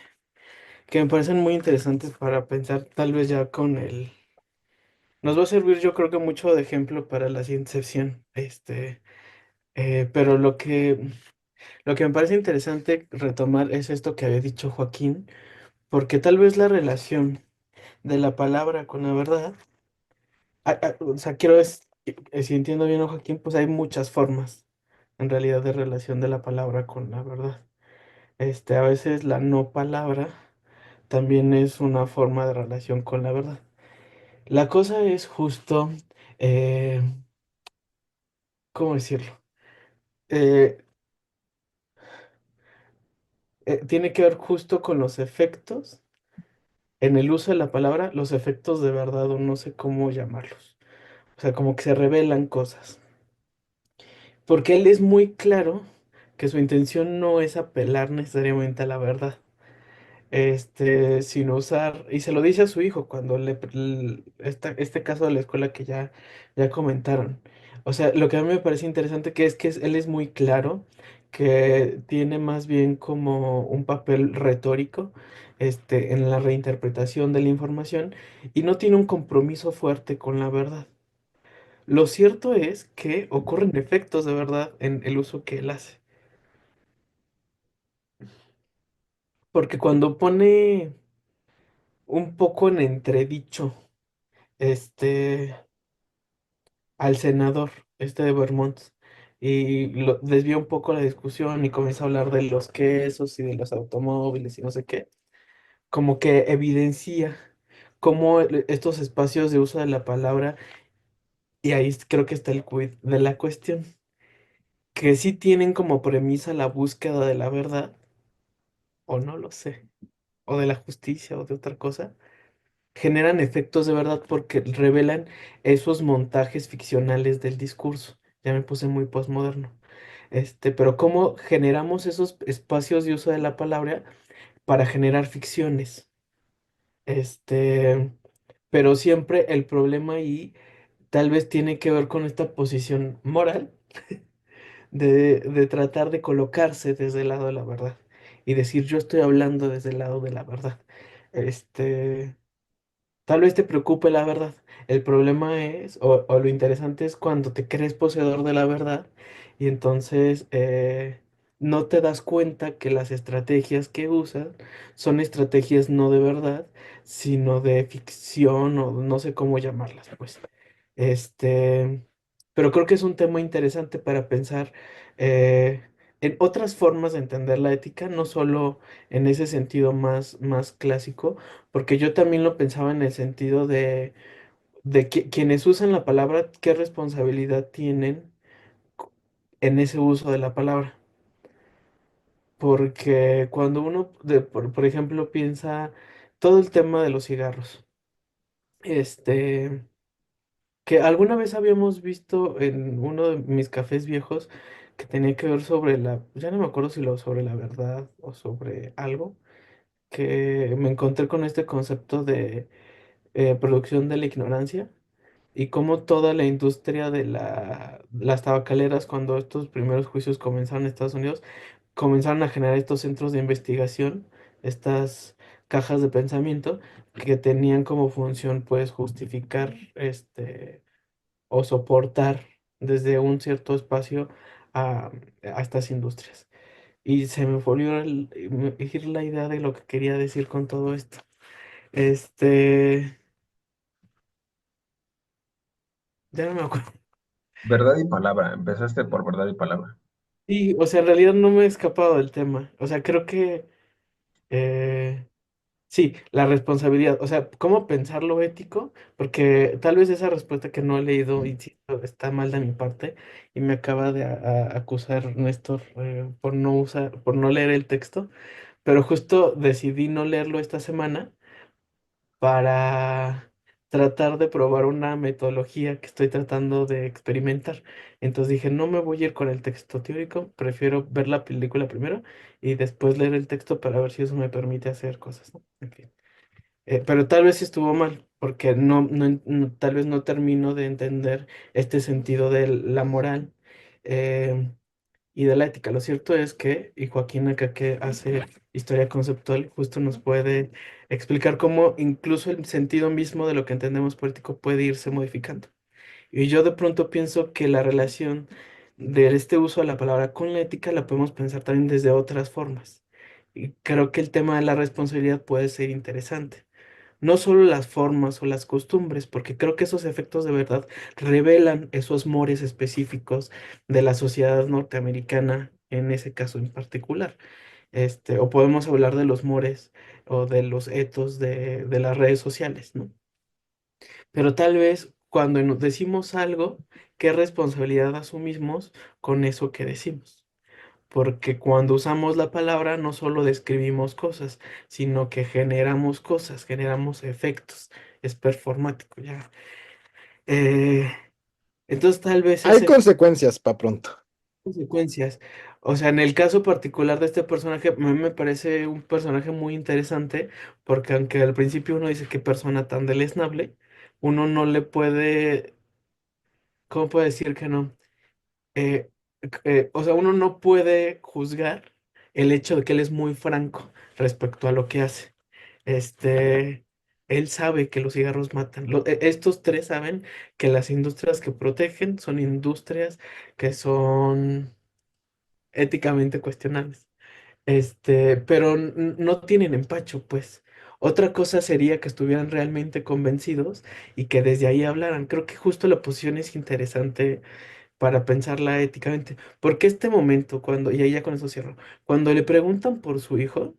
me parecen muy interesantes para pensar, tal vez ya con nos va a servir yo creo que mucho de ejemplo para la siguiente sección. Pero lo que me parece interesante retomar es esto que había dicho Joaquín, porque tal vez la relación de la palabra con la verdad, o sea, si entiendo bien a Joaquín, pues hay muchas formas en realidad de relación de la palabra con la verdad. A veces la no palabra también es una forma de relación con la verdad. La cosa es justo, eh, ¿cómo decirlo? Eh, Tiene que ver justo con los efectos, en el uso de la palabra, los efectos de verdad o no sé cómo llamarlos. O sea, como que se revelan cosas. Porque él es muy claro que su intención no es apelar necesariamente a la verdad. Sino usar, y se lo dice a su hijo cuando este caso de la escuela que ya comentaron. O sea, lo que a mí me parece interesante que él es muy claro, que tiene más bien como un papel retórico, en la reinterpretación de la información y no tiene un compromiso fuerte con la verdad. Lo cierto es que ocurren efectos de verdad en el uso que él hace. Porque cuando pone un poco en entredicho este, al senador, de Vermont, y lo desvió un poco la discusión y comenzó a hablar de los quesos y de los automóviles y no sé qué, como que evidencia cómo estos espacios de uso de la palabra, y ahí creo que está el quid de la cuestión, que sí tienen como premisa la búsqueda de la verdad, o no lo sé, o de la justicia o de otra cosa generan efectos de verdad porque revelan esos montajes ficcionales del discurso. Ya me puse muy postmoderno. Pero cómo generamos esos espacios de uso de la palabra para generar ficciones. Este, pero siempre el problema ahí tal vez tiene que ver con esta posición moral de tratar de colocarse desde el lado de la verdad y decir yo estoy hablando desde el lado de la verdad. Este, Tal vez te preocupe la verdad. El problema es, o lo interesante es cuando te crees poseedor de la verdad y entonces no te das cuenta que las estrategias que usas son estrategias no de verdad, sino de ficción o no sé cómo llamarlas, pues. Este, pero creo que es un tema interesante para pensar eh, en otras formas de entender la ética, no solo en ese sentido más clásico porque yo también lo pensaba en el sentido de que quienes usan la palabra, qué responsabilidad tienen en ese uso de la palabra. Porque cuando uno, por ejemplo, piensa todo el tema de los cigarros, este, que alguna vez habíamos visto en uno de mis cafés viejos que tenía que ver sobre ya no me acuerdo si lo sobre la verdad o sobre algo, que me encontré con este concepto de producción de la ignorancia y cómo toda la industria de las tabacaleras, cuando estos primeros juicios comenzaron en Estados Unidos, comenzaron a generar estos centros de investigación, estas cajas de pensamiento que tenían como función pues justificar o soportar desde un cierto espacio a, a estas industrias. Y se me volvió ir la idea de lo que quería decir con todo esto. Este, ya no me acuerdo. Verdad y palabra, empezaste por verdad y palabra. Sí, o sea, en realidad no me he escapado del tema. O sea, creo que eh, sí, la responsabilidad. O sea, ¿cómo pensar lo ético? Porque tal vez esa respuesta que no he leído, insisto, está mal de mi parte y me acaba de acusar Néstor por no leer el texto. Pero justo decidí no leerlo esta semana para tratar de probar una metodología que estoy tratando de experimentar. Entonces dije, no me voy a ir con el texto teórico, prefiero ver la película primero y después leer el texto para ver si eso me permite hacer cosas, ¿no? En fin. Pero tal vez sí estuvo mal, porque tal vez no termino de entender este sentido de la moral. y de la ética. Lo cierto es que, y Joaquín acá que hace historia conceptual, justo nos puede explicar cómo incluso el sentido mismo de lo que entendemos por ético puede irse modificando. Y yo de pronto pienso que la relación de este uso de la palabra con la ética la podemos pensar también desde otras formas. Y creo que el tema de la responsabilidad puede ser interesante. No solo las formas o las costumbres, porque creo que esos efectos de verdad revelan esos mores específicos de la sociedad norteamericana, en ese caso en particular. O podemos hablar de los mores o de los etos de las redes sociales, ¿no? Pero tal vez cuando nos decimos algo, ¿qué responsabilidad asumimos con eso que decimos? Porque cuando usamos la palabra no solo describimos cosas, sino que generamos cosas, generamos efectos. Es performático ya. Eh, entonces tal vez Hay ese consecuencias para pronto. consecuencias. O sea, en el caso particular de este personaje, a mí me parece un personaje muy interesante, porque aunque al principio uno dice qué persona tan deleznable, uno no le puede, ¿cómo puede decir que no? O sea, uno no puede juzgar el hecho de que él es muy franco respecto a lo que hace. Este, Él sabe que los cigarros matan. Estos tres saben que las industrias que protegen son industrias que son éticamente cuestionables. Pero no tienen empacho, pues. Otra cosa sería que estuvieran realmente convencidos y que desde ahí hablaran. Creo que justo la posición es interesante para pensarla éticamente. Porque este momento, y ahí ya con eso cierro, cuando le preguntan por su hijo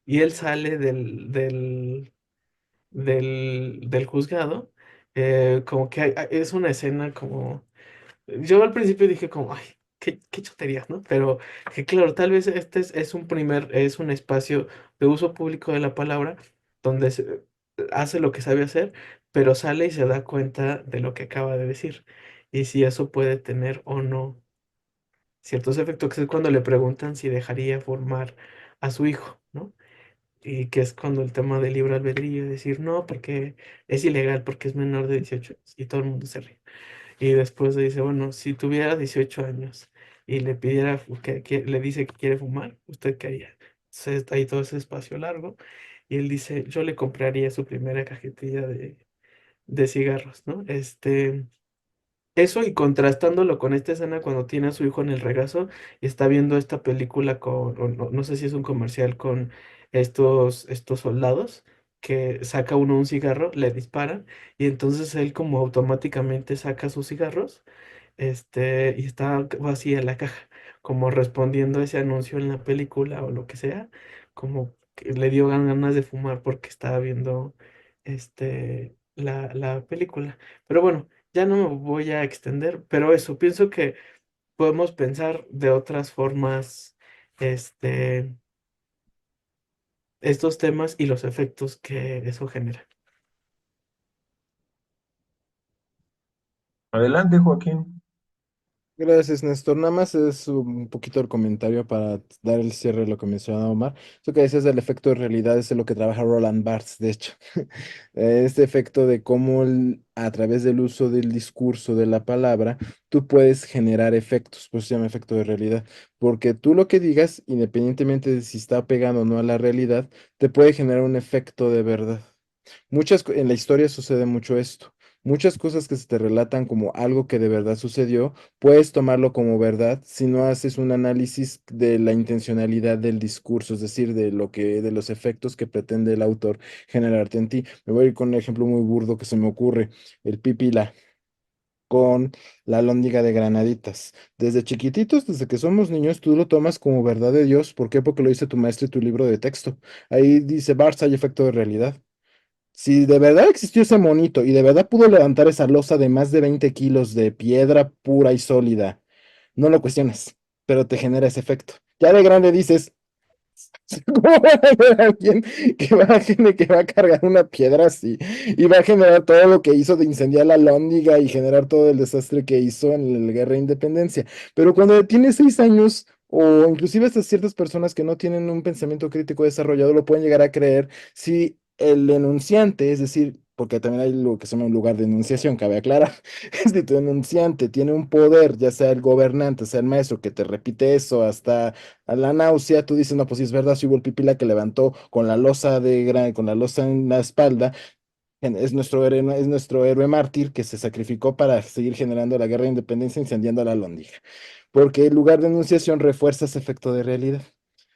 y él sale del juzgado, como que es una escena como yo al principio dije como, ay, qué choterías, ¿no? Pero que claro, tal vez es un espacio de uso público de la palabra donde hace lo que sabe hacer, pero sale y se da cuenta de lo que acaba de decir. Y si eso puede tener o no ciertos efectos, que es cuando le preguntan si dejaría formar a su hijo, ¿no? Y que es cuando el tema del libre albedrío, decir, no, porque es ilegal, porque es menor de 18 años, y todo el mundo se ríe. Y después le dice, bueno, si tuviera 18 años y le pidiera, le dice que quiere fumar, ¿usted qué haría? Entonces hay todo ese espacio largo y él dice, yo le compraría su primera cajetilla de cigarros, ¿no? Eso y contrastándolo con esta escena cuando tiene a su hijo en el regazo y está viendo esta película o no sé si es un comercial con estos soldados que saca uno un cigarro, le disparan y entonces él como automáticamente saca sus cigarros, y está vacía la caja, como respondiendo a ese anuncio en la película o lo que sea, como que le dio ganas de fumar porque estaba viendo la película. Pero bueno. Ya no me voy a extender, pero eso, pienso que podemos pensar de otras formas, este, estos temas y los efectos que eso genera. Adelante, Joaquín. Gracias, Néstor. Nada más es un poquito el comentario para dar el cierre de lo que mencionaba Omar. Eso que decías del efecto de realidad es lo que trabaja Roland Barthes, de hecho. Este efecto de cómo a través del uso del discurso, de la palabra, tú puedes generar efectos, pues se llama efecto de realidad. Porque tú lo que digas, independientemente de si está pegado o no a la realidad, te puede generar un efecto de verdad. En la historia sucede mucho esto. Muchas cosas que se te relatan como algo que de verdad sucedió, puedes tomarlo como verdad si no haces un análisis de la intencionalidad del discurso, es decir, de los efectos que pretende el autor generarte en ti. Me voy a ir con un ejemplo muy burdo que se me ocurre, el pipila con la alhóndiga de granaditas. Desde chiquititos, desde que somos niños, tú lo tomas como verdad de Dios. ¿Por qué? Porque lo dice tu maestro y tu libro de texto. Ahí dice Barça, hay efecto de realidad. Si de verdad existió ese monito y de verdad pudo levantar esa losa de más de 20 kilos de piedra pura y sólida, no lo cuestionas, pero te genera ese efecto. Ya de grande dices, ¿cómo va a haber alguien que va a cargar una piedra así y va a generar todo lo que hizo de incendiar la Lóndiga y generar todo el desastre que hizo en la Guerra de Independencia? Pero cuando tienes 6 años, o inclusive hasta ciertas personas que no tienen un pensamiento crítico desarrollado, lo pueden llegar a creer si el enunciante, es decir, porque también hay lo que se llama un lugar de enunciación, cabe aclarar. Si tu enunciante tiene un poder, ya sea el gobernante, sea el maestro, que te repite eso hasta a la náusea, tú dices, no, pues sí es verdad, si hubo el pipila que levantó con la losa con la losa en la espalda, es nuestro héroe, es nuestro héroe mártir que se sacrificó para seguir generando la guerra de independencia incendiando a la Lóndiga. Porque el lugar de enunciación refuerza ese efecto de realidad.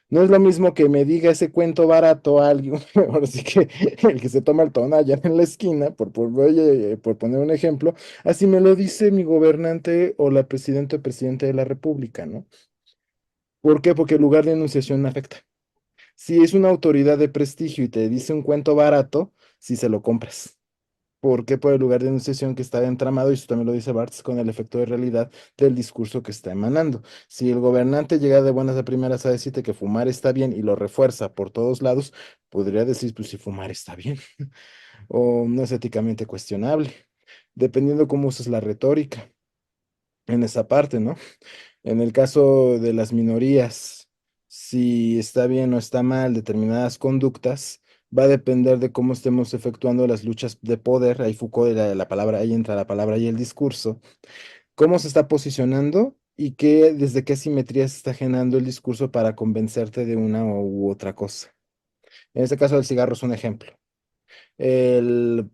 No es lo mismo que me diga ese cuento barato a alguien, ahora sí que el que se toma el allá en la esquina, oye, por poner un ejemplo, así me lo dice mi gobernante o la presidenta o presidente de la República, ¿no? ¿Por qué? Porque el lugar de enunciación me afecta. Si es una autoridad de prestigio y te dice un cuento barato, sí se lo compras. ¿Por qué? Por el lugar de enunciación que está entramado, y eso también lo dice Barthes, con el efecto de realidad del discurso que está emanando. Si el gobernante llega de buenas a primeras a decirte que fumar está bien y lo refuerza por todos lados, podría decir, pues si fumar está bien o no es éticamente cuestionable, dependiendo cómo uses la retórica en esa parte, ¿no? En el caso de las minorías, si está bien o está mal determinadas conductas, va a depender de cómo estemos efectuando las luchas de poder. Ahí Foucault, la palabra, ahí entra la palabra y el discurso. Cómo se está posicionando y desde qué simetría se está generando el discurso para convencerte de una u otra cosa. En este caso, el cigarro es un ejemplo. En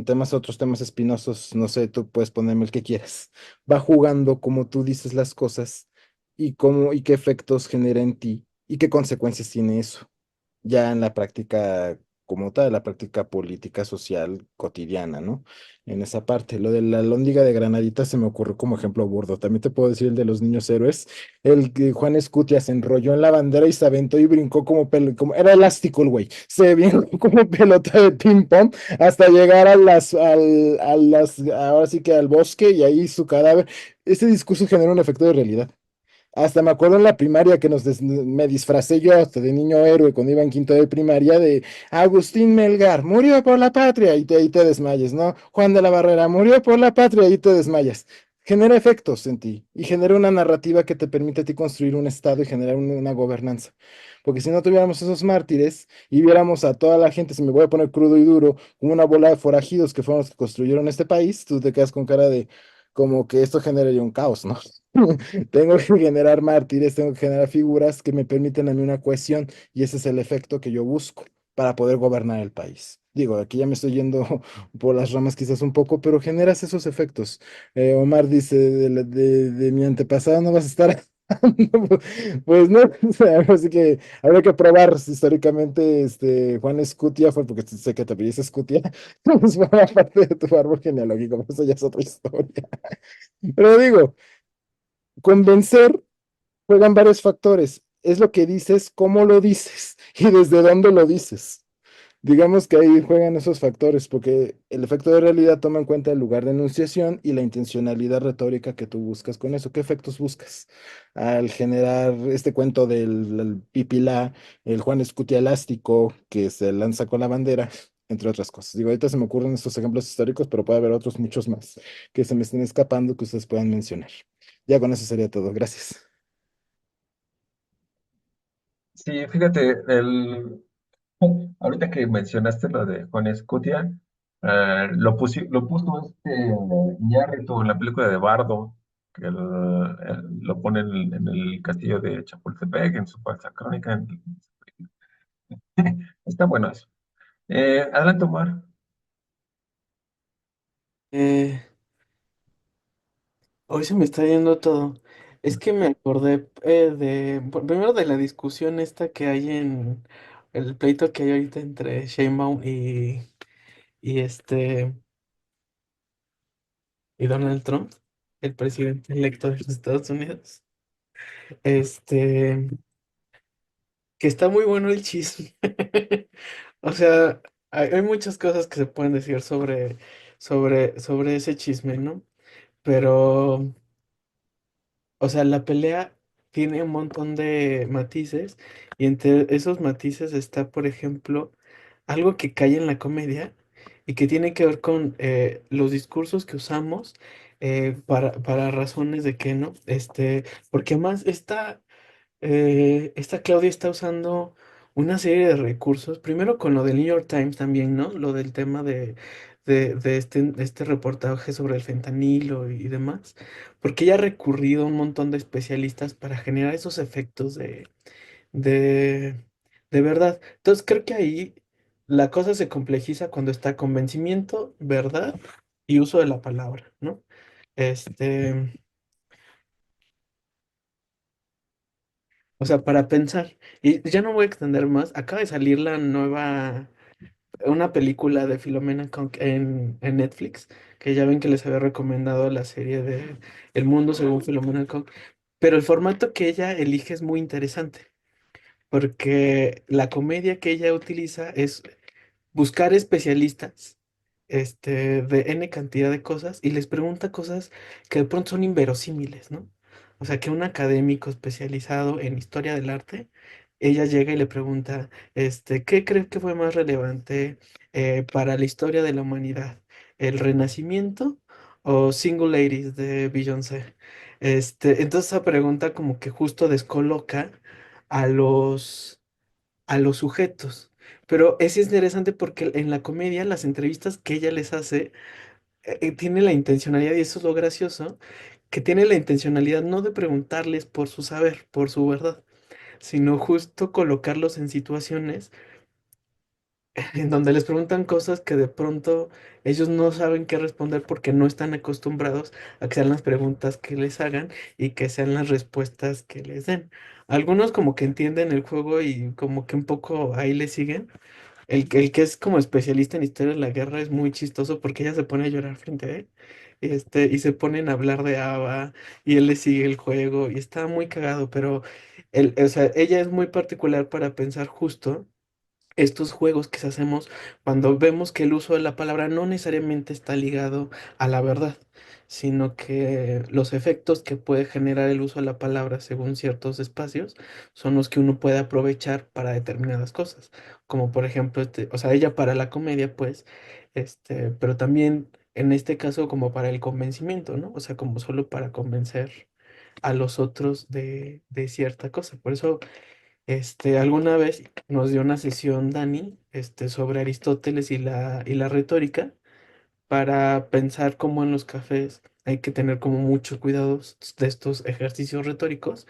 temas, otros temas espinosos, no sé, tú puedes ponerme el que quieras. Va jugando como tú dices las cosas y cómo y qué efectos genera en ti y qué consecuencias tiene eso ya en la práctica como tal, la práctica política, social, cotidiana, ¿no? En esa parte. Lo de la Lóndiga de Granadita se me ocurrió como ejemplo burdo. También te puedo decir el de los niños héroes. El que Juan Escutia se enrolló en la bandera y se aventó y brincó como era elástico el güey. Se vio como pelota de ping pong hasta llegar ahora sí que al bosque y ahí su cadáver. Ese discurso genera un efecto de realidad. Hasta me acuerdo en la primaria que me disfracé yo hasta de niño héroe cuando iba en quinto de primaria de Agustín Melgar, murió por la patria y te desmayas, ¿no? Juan de la Barrera, murió por la patria y te desmayas. Genera efectos en ti y genera una narrativa que te permite a ti construir un estado y generar una gobernanza. Porque si no tuviéramos esos mártires y viéramos a toda la gente, si me voy a poner crudo y duro, como una bola de forajidos que fueron los que construyeron este país, tú te quedas con cara de como que esto generaría un caos, ¿no? Tengo que generar mártires, tengo que generar figuras que me permiten a mí una cohesión y ese es el efecto que yo busco para poder gobernar el país. Digo, aquí ya me estoy yendo por las ramas quizás un poco, pero generas esos efectos. Omar dice, de mi antepasado no vas a estar... Pues no, o sea, así que habría que probar históricamente, Juan Escutia fue porque sé que te pedís Escutia, pues forma parte de tu árbol genealógico, pero eso ya es otra historia. Pero digo, convencer juegan varios factores. Es lo que dices, cómo lo dices y desde dónde lo dices. Digamos que ahí juegan esos factores, porque el efecto de realidad toma en cuenta el lugar de enunciación y la intencionalidad retórica que tú buscas con eso. ¿Qué efectos buscas? Al generar este cuento del Pipilá, el Juan Escutia elástico que se lanza con la bandera, entre otras cosas. Digo, ahorita se me ocurren estos ejemplos históricos, pero puede haber otros muchos más que se me estén escapando que ustedes puedan mencionar. Ya con eso sería todo. Gracias. Sí, fíjate, ahorita que mencionaste lo de Juan Escutia, lo puso Iñárritu en la película de Bardo, que lo pone en el castillo de Chapultepec, en su falsa crónica. Está bueno eso. Adelante, Omar. Eh, Hoy se me está yendo todo. Es que me acordé primero de la discusión esta que hay en el pleito que hay ahorita entre Sheinbaum y y Donald Trump, el presidente electo de los Estados Unidos. Este, que está muy bueno el chisme. O sea, hay muchas cosas que se pueden decir sobre ese chisme, ¿no? Pero o sea, la pelea tiene un montón de matices y entre esos matices está, por ejemplo, algo que cae en la comedia y que tiene que ver con los discursos que usamos para razones de que no, porque más esta Claudia está usando una serie de recursos, primero con lo del New York Times también, ¿no? Lo del tema de este reportaje sobre el fentanilo y demás, porque ella ha recurrido a un montón de especialistas para generar esos efectos de, de verdad. Entonces creo que ahí la cosa se complejiza cuando está convencimiento, verdad y uso de la palabra, ¿no? Este, o sea, para pensar, y ya no voy a extender más, acaba de salir la nueva, una película de Philomena Conk en Netflix, que ya ven que les había recomendado la serie de El mundo según Philomena Conk, pero el formato que ella elige es muy interesante, porque la comedia que ella utiliza es buscar especialistas de N cantidad de cosas y les pregunta cosas que de pronto son inverosímiles, ¿no? O sea, que un académico especializado en historia del arte, ella llega y le pregunta, ¿qué cree que fue más relevante para la historia de la humanidad? ¿El Renacimiento o Single Ladies de Beyoncé? Entonces esa pregunta como que justo descoloca a los sujetos. Pero es interesante porque en la comedia, las entrevistas que ella les hace, tiene la intencionalidad, y eso es lo gracioso, que tiene la intencionalidad no de preguntarles por su saber, por su verdad, sino justo colocarlos en situaciones en donde les preguntan cosas que de pronto ellos no saben qué responder porque no están acostumbrados a que sean las preguntas que les hagan y que sean las respuestas que les den. Algunos como que entienden el juego y como que un poco ahí le siguen. El que es como especialista en historia de la guerra es muy chistoso porque ella se pone a llorar frente a él. Y se ponen a hablar de Ava y él le sigue el juego y está muy cagado, pero o sea, ella es muy particular para pensar justo estos juegos que hacemos cuando vemos que el uso de la palabra no necesariamente está ligado a la verdad, sino que los efectos que puede generar el uso de la palabra según ciertos espacios son los que uno puede aprovechar para determinadas cosas, como por ejemplo, o sea, ella para la comedia, pues, pero también en este caso como para el convencimiento, ¿no? O sea, como solo para convencer a los otros de cierta cosa. Por eso alguna vez nos dio una sesión Dani, sobre Aristóteles y la retórica para pensar cómo en los cafés hay que tener como mucho cuidado de estos ejercicios retóricos,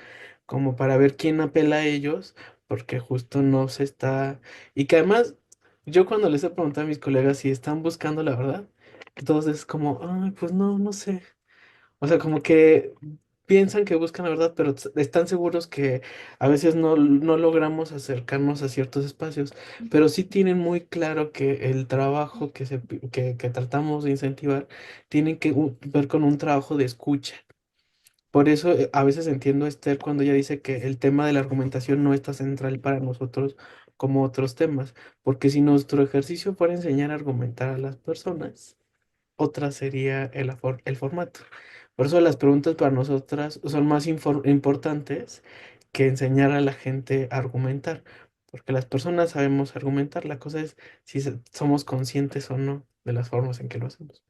como para ver quién apela a ellos, porque justo no se está... Y que además, yo cuando les he preguntado a mis colegas si están buscando la verdad, todos es como, ay, pues no, no sé. O sea, como que piensan que buscan la verdad, pero están seguros que a veces no logramos acercarnos a ciertos espacios, pero sí tienen muy claro que el trabajo que tratamos de incentivar tiene que ver con un trabajo de escucha. Por eso a veces entiendo a Esther cuando ella dice que el tema de la argumentación no está central para nosotros como otros temas, porque si nuestro ejercicio fuera enseñar a argumentar a las personas, otra sería el formato. Por eso las preguntas para nosotras son más importantes que enseñar a la gente a argumentar, porque las personas sabemos argumentar, la cosa es si somos conscientes o no de las formas en que lo hacemos.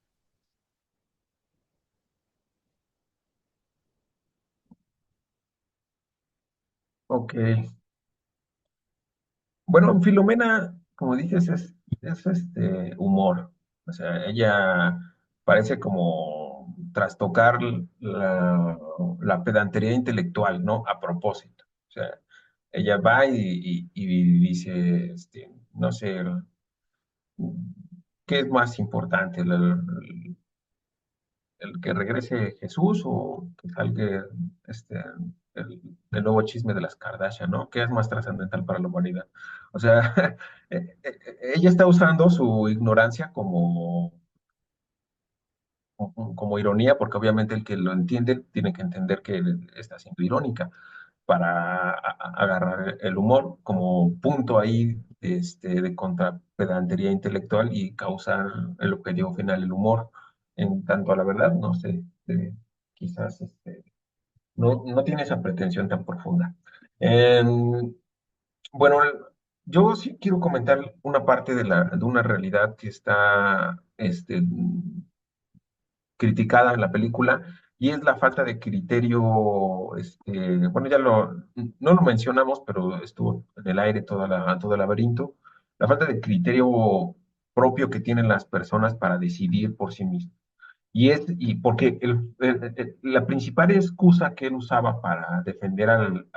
Ok. Bueno, Filomena, como dices, es humor. O sea, ella parece como trastocar la pedantería intelectual, ¿no? A propósito. O sea, ella va y dice, no sé, ¿qué es más importante? ¿El que regrese Jesús o que salga este, el nuevo chisme de las Kardashian, ¿no? ¿Qué es más trascendental para la humanidad? O sea, ella está usando su ignorancia como ironía, porque obviamente el que lo entiende tiene que entender que está siendo irónica para agarrar el humor como punto ahí de contrapedantería intelectual y causar el objetivo final, el humor, en tanto a la verdad, no sé, quizás no tiene esa pretensión tan profunda. Bueno, yo sí quiero comentar una parte de una realidad que está criticada en la película, y es la falta de criterio, bueno, no lo mencionamos, pero estuvo en el aire todo el laberinto, la falta de criterio propio que tienen las personas para decidir por sí mismas. Y porque la principal excusa que él usaba para defender al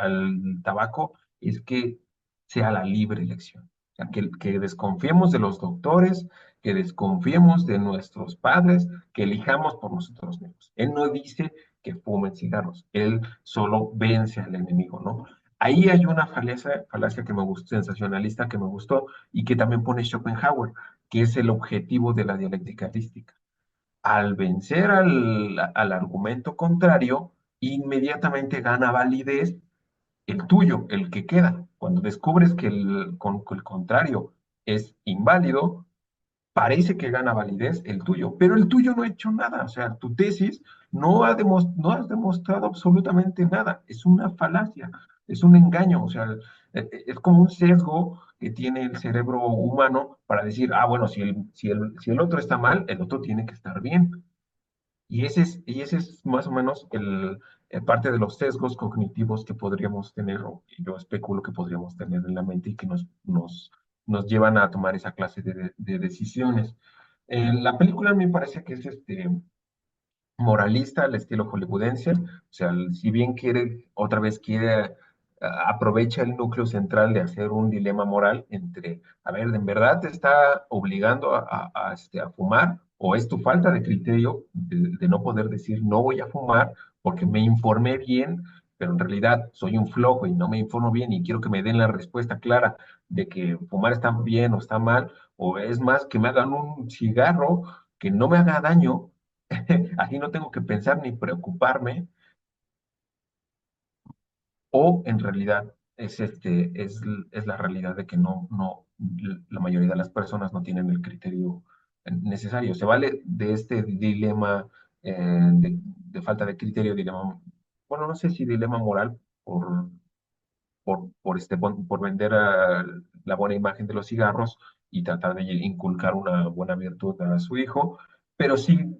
tabaco es que sea la libre elección. O sea, que desconfiemos de los doctores, que desconfiemos de nuestros padres, que elijamos por nosotros mismos. Él no dice que fumen cigarros, él solo vence al enemigo, ¿no? Ahí hay una falacia que me gustó, sensacionalista que me gustó y que también pone Schopenhauer, que es el objetivo de la dialéctica artística. Al vencer al argumento contrario, inmediatamente gana validez el tuyo, el que queda. Cuando descubres que el contrario es inválido, parece que gana validez el tuyo, pero el tuyo no ha hecho nada. O sea, tu tesis no has demostrado absolutamente nada. Es una falacia, es un engaño. O sea, es como un sesgo que tiene el cerebro humano para decir, ah, bueno, si el otro está mal, el otro tiene que estar bien. Y ese es más o menos parte de los sesgos cognitivos que podríamos tener, o que yo especulo que podríamos tener en la mente y que nos llevan a tomar esa clase de decisiones. La película me parece que es moralista al estilo hollywoodense, o sea, si bien otra vez quiere, aprovecha el núcleo central de hacer un dilema moral entre, a ver, ¿en verdad te está obligando a fumar? ¿O es tu falta de criterio de no poder decir no voy a fumar porque me informé bien, pero en realidad soy un flojo y no me informo bien y quiero que me den la respuesta clara de que fumar está bien o está mal? O es más, que me hagan un cigarro que no me haga daño. Así no tengo que pensar ni preocuparme, o en realidad es la realidad de que la mayoría de las personas no tienen el criterio necesario. Se vale de este dilema de falta de criterio, dilema, bueno, no sé si dilema moral por vender la buena imagen de los cigarros y tratar de inculcar una buena virtud a su hijo, pero sí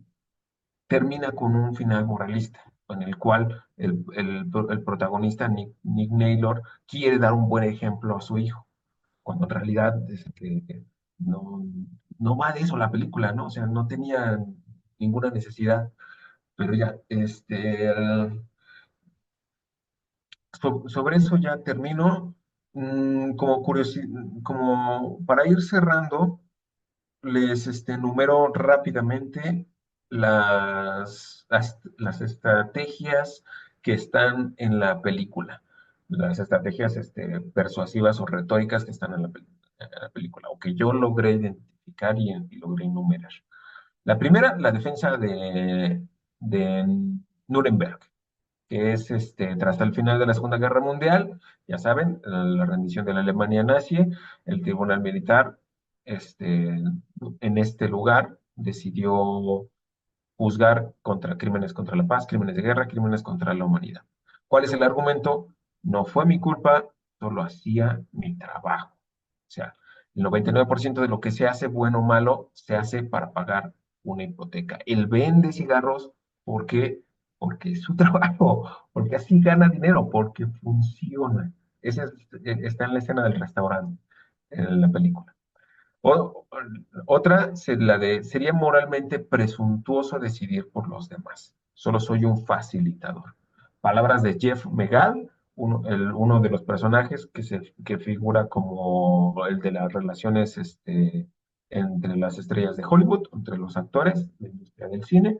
termina con un final moralista, en el cual el protagonista, Nick Naylor, quiere dar un buen ejemplo a su hijo, cuando en realidad no, no va de eso la película, ¿no? O sea, no tenía ninguna necesidad, pero ya, sobre eso ya termino. Como para ir cerrando, les enumero rápidamente las estrategias que están en la película, las estrategias persuasivas o retóricas que están en la película, o que yo logré identificar y logré enumerar. La primera, la defensa de Nuremberg, que es tras el final de la Segunda Guerra Mundial, ya saben, la rendición de la Alemania nazi, el tribunal militar este, en este lugar decidió juzgar contra crímenes contra la paz, crímenes de guerra, crímenes contra la humanidad. ¿Cuál es el argumento? No fue mi culpa, solo hacía mi trabajo. O sea, el 99% de lo que se hace, bueno o malo, se hace para pagar una hipoteca. Él vende cigarros porque, porque es su trabajo, porque así gana dinero, porque funciona. Está en la escena del restaurante, en la película. O- Otra, sería moralmente presuntuoso decidir por los demás. Solo soy un facilitador. Palabras de Jeff Megal, uno de los personajes que figura como el de las relaciones entre las estrellas de Hollywood, entre los actores de la industria del cine,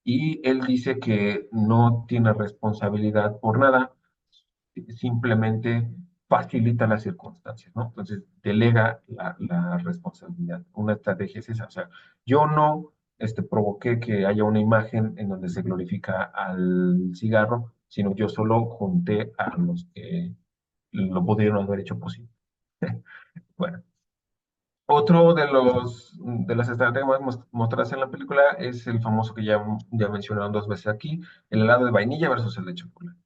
y él dice que no tiene responsabilidad por nada, simplemente facilita las circunstancias, ¿no? Entonces, delega la responsabilidad. Una estrategia es esa, o sea, yo no provoqué que haya una imagen en donde se glorifica al cigarro, sino yo solo junté a los que lo pudieron haber hecho posible. Bueno, otro de las estrategias mostradas en la película es el famoso que ya mencionaron dos veces aquí, el helado de vainilla versus el de chocolate.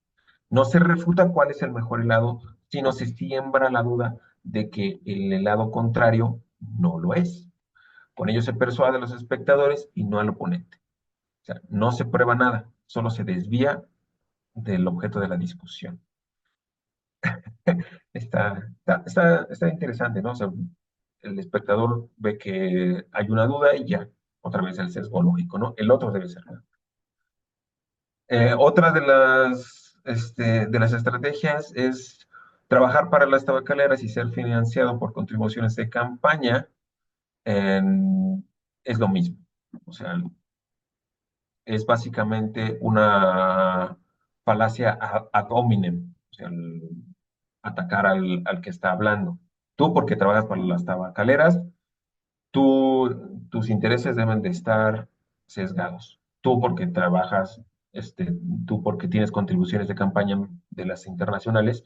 No se refuta cuál es el mejor helado, sino se siembra la duda de que el helado contrario no lo es. Con ello se persuade a los espectadores y no al oponente. O sea, no se prueba nada, solo se desvía del objeto de la discusión. Está interesante, ¿no? O sea, el espectador ve que hay una duda y ya, otra vez el sesgo lógico, ¿no? El otro debe ser. Otra de las estrategias es trabajar para las tabacaleras y ser financiado por contribuciones de campaña. Es lo mismo. O sea, es básicamente una falacia ad hominem, o sea, atacar al que está hablando. Tú, porque trabajas para las tabacaleras, tus intereses deben de estar sesgados. Tú, porque trabajas, tú, porque tienes contribuciones de campaña de las internacionales,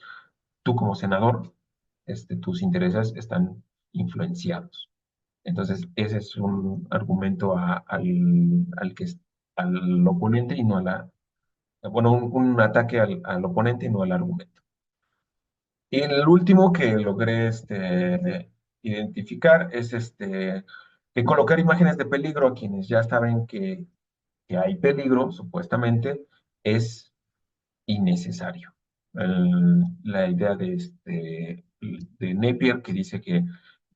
tú como senador, tus intereses están influenciados. Entonces, ese es un argumento al oponente y no a bueno, un ataque al oponente y no al argumento. Y el último que logré identificar es que colocar imágenes de peligro a quienes ya saben que hay peligro, supuestamente, es innecesario. La idea de Napier, que dice que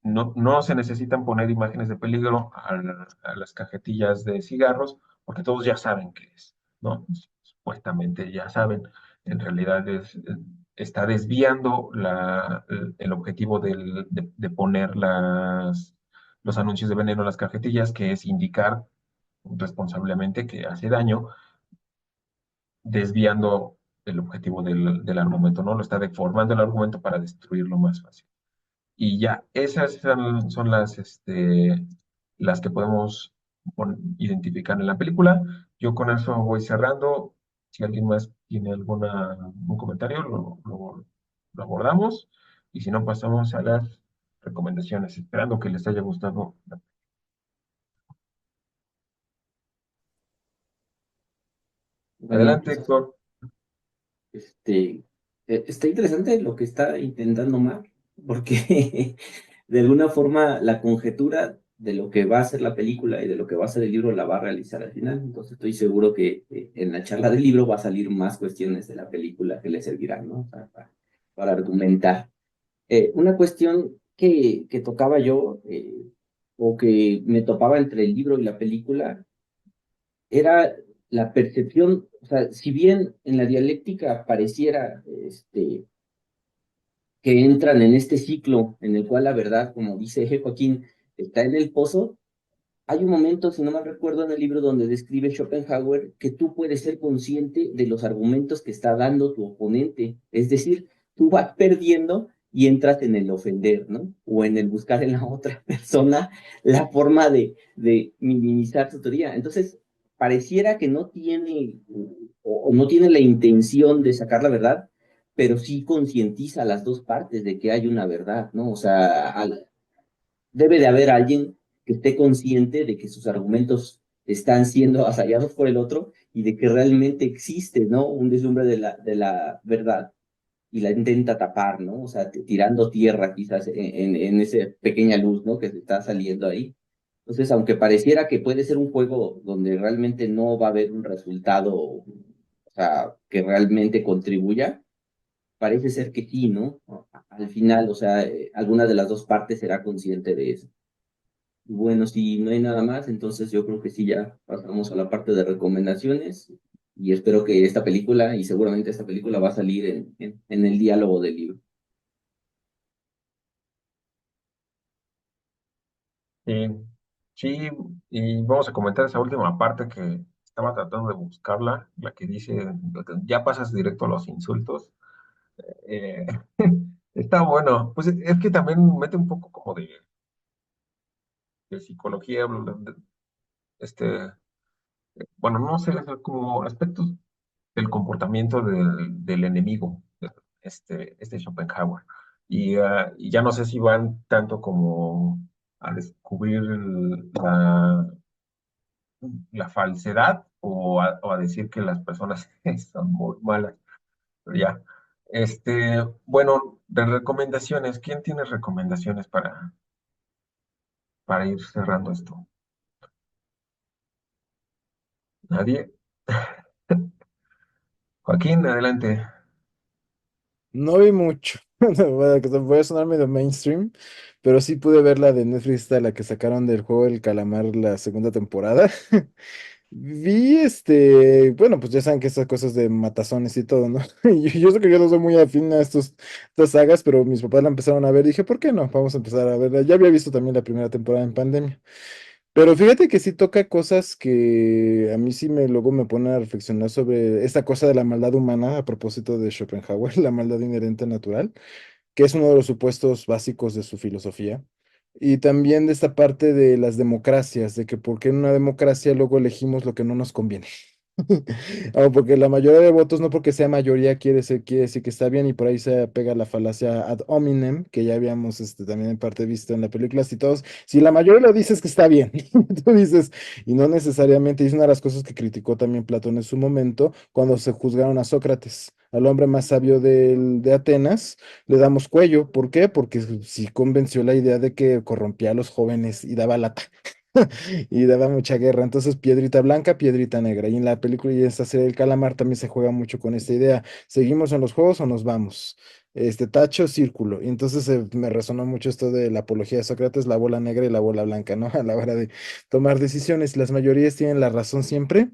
no se necesitan poner imágenes de peligro a las cajetillas de cigarros porque todos ya saben qué es, ¿no? Supuestamente ya saben. En realidad está desviando el objetivo de poner los anuncios de veneno en las cajetillas, que es indicar responsablemente que hace daño, desviando el objetivo del argumento, ¿no? Lo está deformando el argumento para destruirlo más fácil. Y ya, esas son las que podemos identificar en la película. Yo con eso voy cerrando. Si alguien más tiene algún comentario, lo abordamos. Y si no, pasamos a las recomendaciones, esperando que les haya gustado. Bueno, Adelante, Héctor. este, está interesante lo que está intentando Mark, porque de alguna forma la conjetura de lo que va a ser la película y de lo que va a ser el libro la va a realizar al final. Entonces estoy seguro que en la charla del libro va a salir más cuestiones de la película que le servirán, ¿no? O sea, para argumentar. Una cuestión que tocaba yo, o que me topaba entre el libro y la película, era la percepción, o sea, si bien en la dialéctica pareciera que entran en este ciclo en el cual la verdad, como dice Joaquín, está en el pozo, hay un momento, si no mal recuerdo, en el libro donde describe Schopenhauer que tú puedes ser consciente de los argumentos que está dando tu oponente. Es decir, tú vas perdiendo y entras en el ofender, ¿no? O en el buscar en la otra persona la forma de minimizar su teoría. Entonces, pareciera que no tiene o no tiene la intención de sacar la verdad, pero sí concientiza a las dos partes de que hay una verdad, ¿no? O sea, debe de haber alguien que esté consciente de que sus argumentos están siendo asallados por el otro y de que realmente existe, ¿no? Un deslumbre de la verdad y la intenta tapar, ¿no? O sea, tirando tierra quizás en esa pequeña luz, ¿no? Que se está saliendo ahí. Entonces, aunque pareciera que puede ser un juego donde realmente no va a haber un resultado, o sea, que realmente contribuya, parece ser que sí, ¿no? Al final, o sea, alguna de las dos partes será consciente de eso. Bueno, si no hay nada más, entonces yo creo que sí, ya pasamos a la parte de recomendaciones y espero que esta película, y seguramente esta película va a salir en el diálogo del libro. Sí, sí, y vamos a comentar esa última parte que estaba tratando de buscarla, la que dice, ya pasas directo a los insultos. Eh, Está bueno, pues es que también mete un poco como de psicología, este, bueno, no sé, es como aspectos del comportamiento del enemigo, Schopenhauer. Y ya no sé si van tanto como a descubrir la falsedad o a decir que las personas son muy malas. Pero ya. Bueno, de recomendaciones, ¿quién tiene recomendaciones para ir cerrando esto? ¿Nadie? Joaquín, adelante. No vi mucho. Bueno, que voy a sonar medio mainstream, pero sí pude ver la de Netflix, la que sacaron del juego del calamar la segunda temporada. Vi bueno, pues ya saben que estas cosas de matazones y todo, ¿no? Y yo sé que yo no soy muy afín a estas sagas, pero mis papás la empezaron a ver y dije, ¿por qué no? Vamos a empezar a verla. Ya había visto también la primera temporada en pandemia. Pero fíjate que sí toca cosas que a mí sí luego me pone a reflexionar sobre esta cosa de la maldad humana a propósito de Schopenhauer, la maldad inherente natural, que es uno de los supuestos básicos de su filosofía. Y también de esta parte de las democracias, de que por qué en una democracia luego elegimos lo que no nos conviene. Porque la mayoría de votos, no porque sea mayoría, quiere decir que está bien, y por ahí se pega la falacia ad hominem, que ya habíamos también en parte visto en la película. Si la mayoría lo dice es que está bien, tú dices, y no necesariamente, y es una de las cosas que criticó también Platón en su momento, cuando se juzgaron a Sócrates, al hombre más sabio de Atenas, le damos cuello. ¿Por qué? Porque sí convenció la idea de que corrompía a los jóvenes y daba lata. Y daba mucha guerra. Entonces, piedrita blanca, piedrita negra. Y en la película y en esta serie del calamar también se juega mucho con esta idea. ¿Seguimos en los juegos o nos vamos? Tacho, círculo. Y entonces me resonó mucho esto de la apología de Sócrates, la bola negra y la bola blanca, ¿no? A la hora de tomar decisiones. Las mayorías tienen la razón siempre,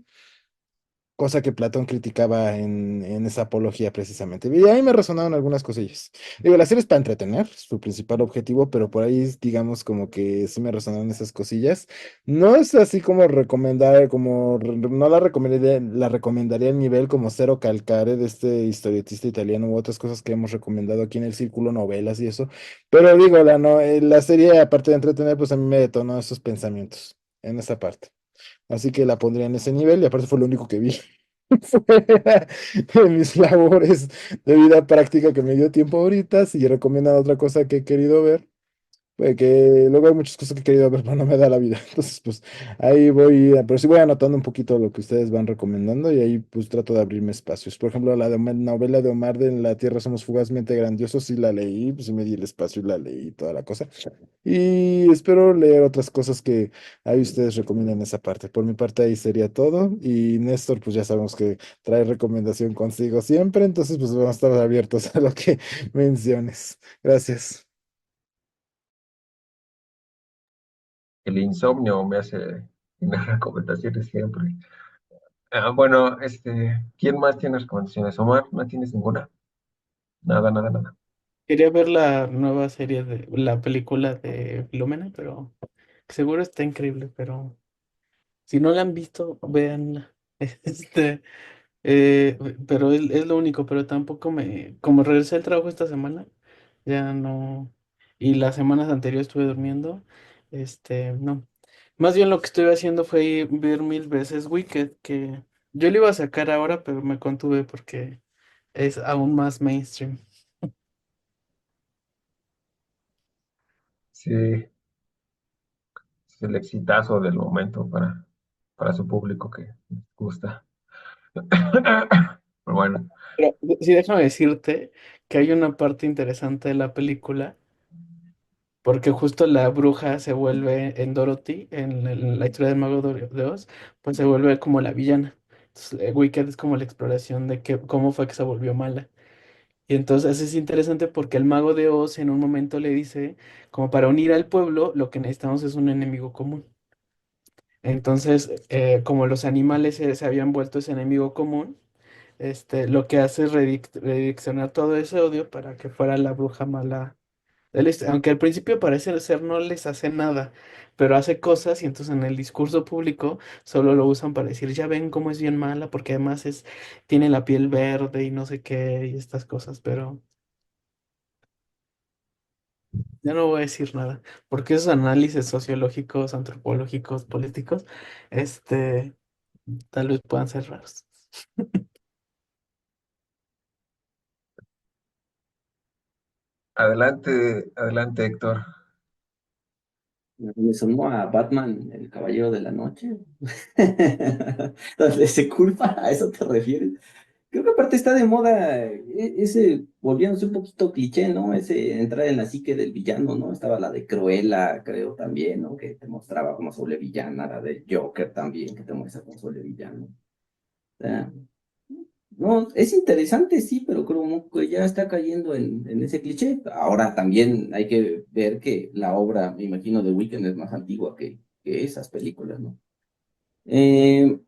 cosa que Platón criticaba en esa apología precisamente. Y ahí me resonaron algunas cosillas. Digo, la serie es para entretener, su principal objetivo, pero por ahí, digamos, como que sí me resonaron esas cosillas. No es así como recomendar, no la recomendaría al nivel como Cero Calcare de este historietista italiano u otras cosas que hemos recomendado aquí en el Círculo, novelas y eso. Pero digo, no, la serie, aparte de entretener, pues a mí me detonó esos pensamientos en esa parte. Así que la pondría en ese nivel y aparte fue lo único que vi fuera de mis labores de vida práctica que me dio tiempo ahorita. Si recomiendan otra cosa que he querido ver, que luego hay muchas cosas que he querido ver, pero no me da la vida. Entonces, pues ahí voy, pero sí voy anotando un poquito lo que ustedes van recomendando y ahí pues trato de abrirme espacios. Por ejemplo, novela de Omar de En la Tierra Somos Fugazmente Grandiosos, sí la leí, pues sí me di el espacio y la leí y toda la cosa. Y espero leer otras cosas que ahí ustedes recomiendan esa parte. Por mi parte ahí sería todo. Y Néstor, pues ya sabemos que trae recomendación consigo siempre, entonces pues vamos a estar abiertos a lo que menciones. Gracias. El insomnio me hace tener recomendaciones siempre. Bueno, ¿quién más tiene recomendaciones? Omar, ¿no tienes ninguna? Nada, nada, nada. Quería ver la nueva serie de la película de Filomena, pero seguro está increíble, pero si no la han visto, véanla. Este, pero es lo único, pero tampoco como regresé al trabajo esta semana, ya no, y las semanas anteriores estuve durmiendo, no. Más bien lo que estuve haciendo fue ver mil veces Wicked, que yo le iba a sacar ahora, pero me contuve porque es aún más mainstream. Sí, es el exitazo del momento para su público que les gusta. Pero bueno, Pero sí, déjame decirte que hay una parte interesante de la película, porque justo la bruja se vuelve en Dorothy, en la historia del mago de Oz, pues se vuelve como la villana. Entonces, Wicked es como la exploración de cómo fue que se volvió mala. Y entonces es interesante porque el mago de Oz en un momento le dice, como para unir al pueblo, lo que necesitamos es un enemigo común. Entonces, como los animales se habían vuelto ese enemigo común, lo que hace es redireccionar todo ese odio para que fuera la bruja mala. Aunque al principio parece ser no les hace nada, pero hace cosas y entonces en el discurso público solo lo usan para decir, ya ven cómo es bien mala, porque además tiene la piel verde y no sé qué y estas cosas, pero ya no voy a decir nada, porque esos análisis sociológicos, antropológicos, políticos, este, tal vez puedan ser raros. adelante, adelante, Héctor. Me sonó a Batman, el Caballero de la Noche. Donde se culpa, ¿a eso te refieres? Creo que aparte está de moda ese, volviéndose un poquito cliché, ¿no? Ese entrar en la psique del villano, ¿no? Estaba la de Cruella, creo también, ¿no? Que te mostraba como sobre villana, la de Joker también, que te muestra como sobre villano. O sea, No, es interesante, sí, pero como que ya está cayendo en ese cliché. Ahora también hay que ver que la obra, me imagino, de Weekend es más antigua que esas películas, ¿no? Eh,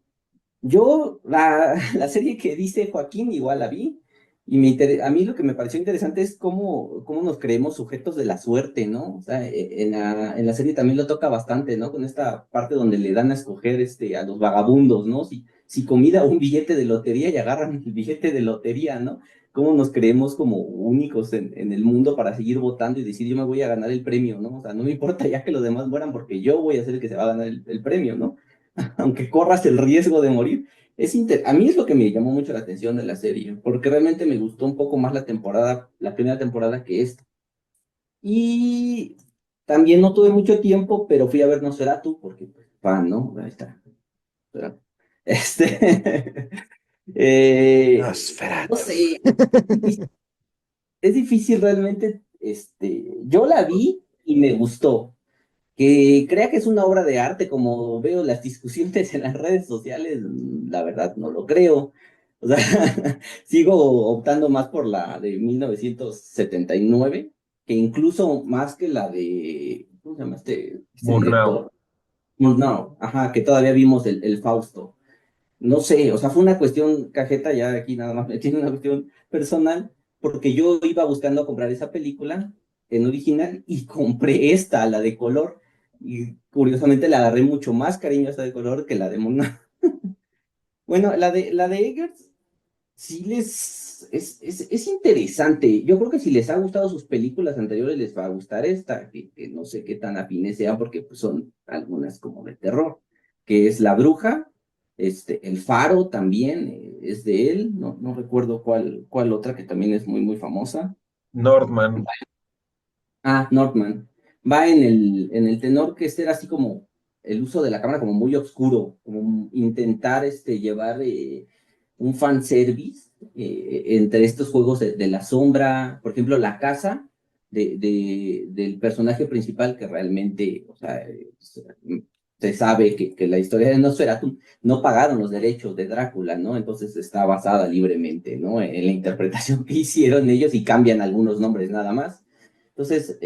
la serie que dice Joaquín, igual la vi, y a mí lo que me pareció interesante es cómo nos creemos sujetos de la suerte, ¿no? O sea, en la serie también lo toca bastante, ¿no? Con esta parte donde le dan a escoger a los vagabundos, ¿no? Si comida o un billete de lotería y agarran el billete de lotería, ¿no? Cómo nos creemos como únicos en el mundo para seguir votando y decir, yo me voy a ganar el premio, ¿no? O sea, no me importa ya que los demás mueran porque yo voy a ser el que se va a ganar el premio, ¿no? Aunque corras el riesgo de morir. A mí es lo que me llamó mucho la atención de la serie, porque realmente me gustó un poco más la primera temporada que esta. Y también no tuve mucho tiempo, pero fui a ver Nosferatu, porque pues, fan, ¿no? Ahí está. Nosferatu. Este, no Nosferatu. sé, es difícil realmente, yo la vi y me gustó. Que crea que es una obra de arte, como veo las discusiones en las redes sociales, la verdad no lo creo. O sea, sigo optando más por la de 1979, que incluso más que la de, ¿cómo se llama este Murnau. director? No, ajá, que todavía vimos el Fausto. No sé, o sea, fue una cuestión cajeta, ya aquí nada más me tiene una cuestión personal, porque yo iba buscando comprar esa película en original y compré esta, la de color, y curiosamente le agarré mucho más cariño a esta de color que la de Mona. Bueno, la de Eggers sí es interesante. Yo creo que si les ha gustado sus películas anteriores, les va a gustar esta, que no sé qué tan afines sean, porque pues, son algunas como de terror, que es La Bruja, El Faro también es de él, no recuerdo cuál otra que también es muy, muy famosa. Northman. Ah, Northman. Va en el tenor que era así como el uso de la cámara como muy oscuro, como intentar llevar un fanservice entre estos juegos de la sombra, por ejemplo, la casa del personaje principal que realmente, o sea, se sabe que la historia de Nosferatu no pagaron los derechos de Drácula, ¿no? Entonces está basada libremente, ¿no? En la interpretación que hicieron ellos y cambian algunos nombres nada más. Entonces,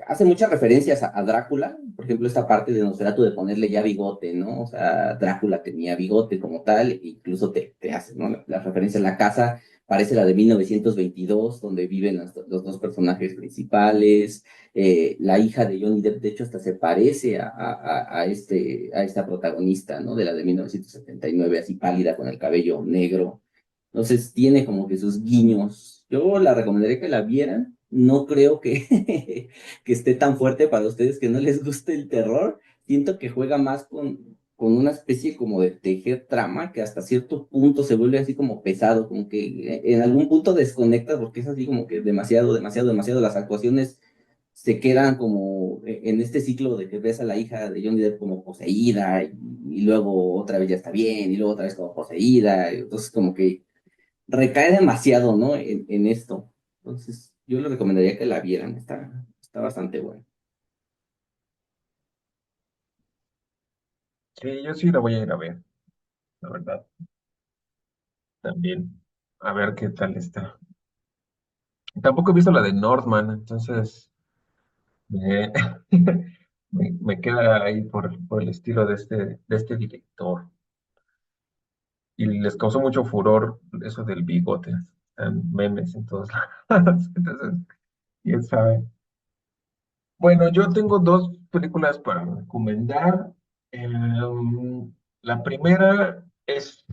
hace muchas referencias a Drácula, por ejemplo, esta parte de Nosferatu de ponerle ya bigote, ¿no? O sea, Drácula tenía bigote como tal, e incluso te hace, ¿no? La referencia a la casa parece la de 1922, donde viven los dos personajes principales. La hija de Johnny Depp, de hecho, hasta se parece a esta protagonista, ¿no? De la de 1979, así pálida con el cabello negro. Entonces tiene como que sus guiños. Yo la recomendaría que la vieran. No creo que esté tan fuerte para ustedes que no les guste el terror. Siento que juega más con una especie como de tejer trama que hasta cierto punto se vuelve así como pesado, como que en algún punto desconecta porque es así como que demasiado, demasiado, demasiado. Las actuaciones se quedan como en este ciclo de que ves a la hija de Johnny Depp como poseída y luego otra vez ya está bien y luego otra vez como poseída. Entonces como que recae demasiado, ¿no? En esto. Entonces, yo les recomendaría que la vieran, está bastante bueno. Sí, yo sí la voy a ir a ver, la verdad, también. A ver qué tal está. Tampoco he visto la de Northman, entonces me, me queda ahí por el estilo de este director. Y les causó mucho furor eso del bigote. Están memes en todos lados. Entonces, quién sabe. Bueno, yo tengo dos películas para recomendar. La primera es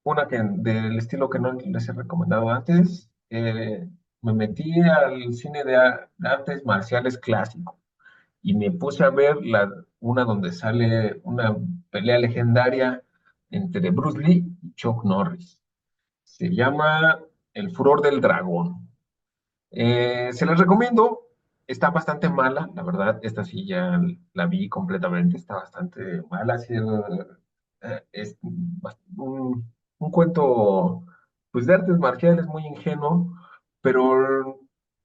una que del estilo que no les he recomendado antes. Me metí al cine de artes marciales clásico y me puse a ver una donde sale una pelea legendaria entre Bruce Lee y Chuck Norris. Se llama El Furor del Dragón. Se las recomiendo. Está bastante mala, la verdad. Esta sí ya la vi completamente. Está bastante mala. Sí, es un cuento pues, de artes marciales muy ingenuo, pero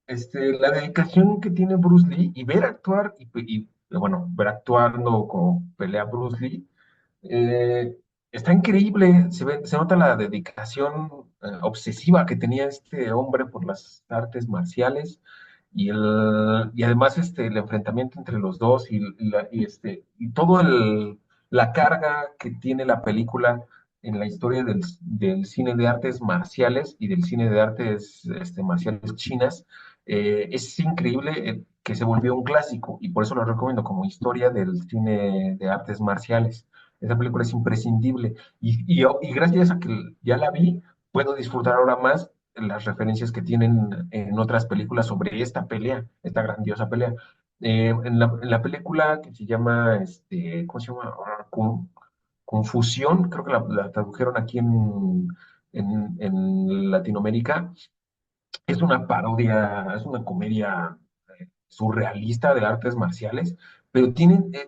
la dedicación que tiene Bruce Lee y ver actuar, bueno, ver actuando como pelea Bruce Lee, eh, está increíble, se nota la dedicación obsesiva que tenía este hombre por las artes marciales y además el enfrentamiento entre los dos y todo la carga que tiene la película en la historia del cine de artes marciales y del cine de artes marciales chinas. Es increíble que se volvió un clásico y por eso lo recomiendo como historia del cine de artes marciales. Esa película es imprescindible y gracias a que ya la vi, puedo disfrutar ahora más las referencias que tienen en otras películas sobre esta pelea, esta grandiosa pelea. En la película que se llama, ¿cómo se llama? Confusión, creo que la tradujeron aquí en Latinoamérica. Es una parodia, es una comedia surrealista de artes marciales, pero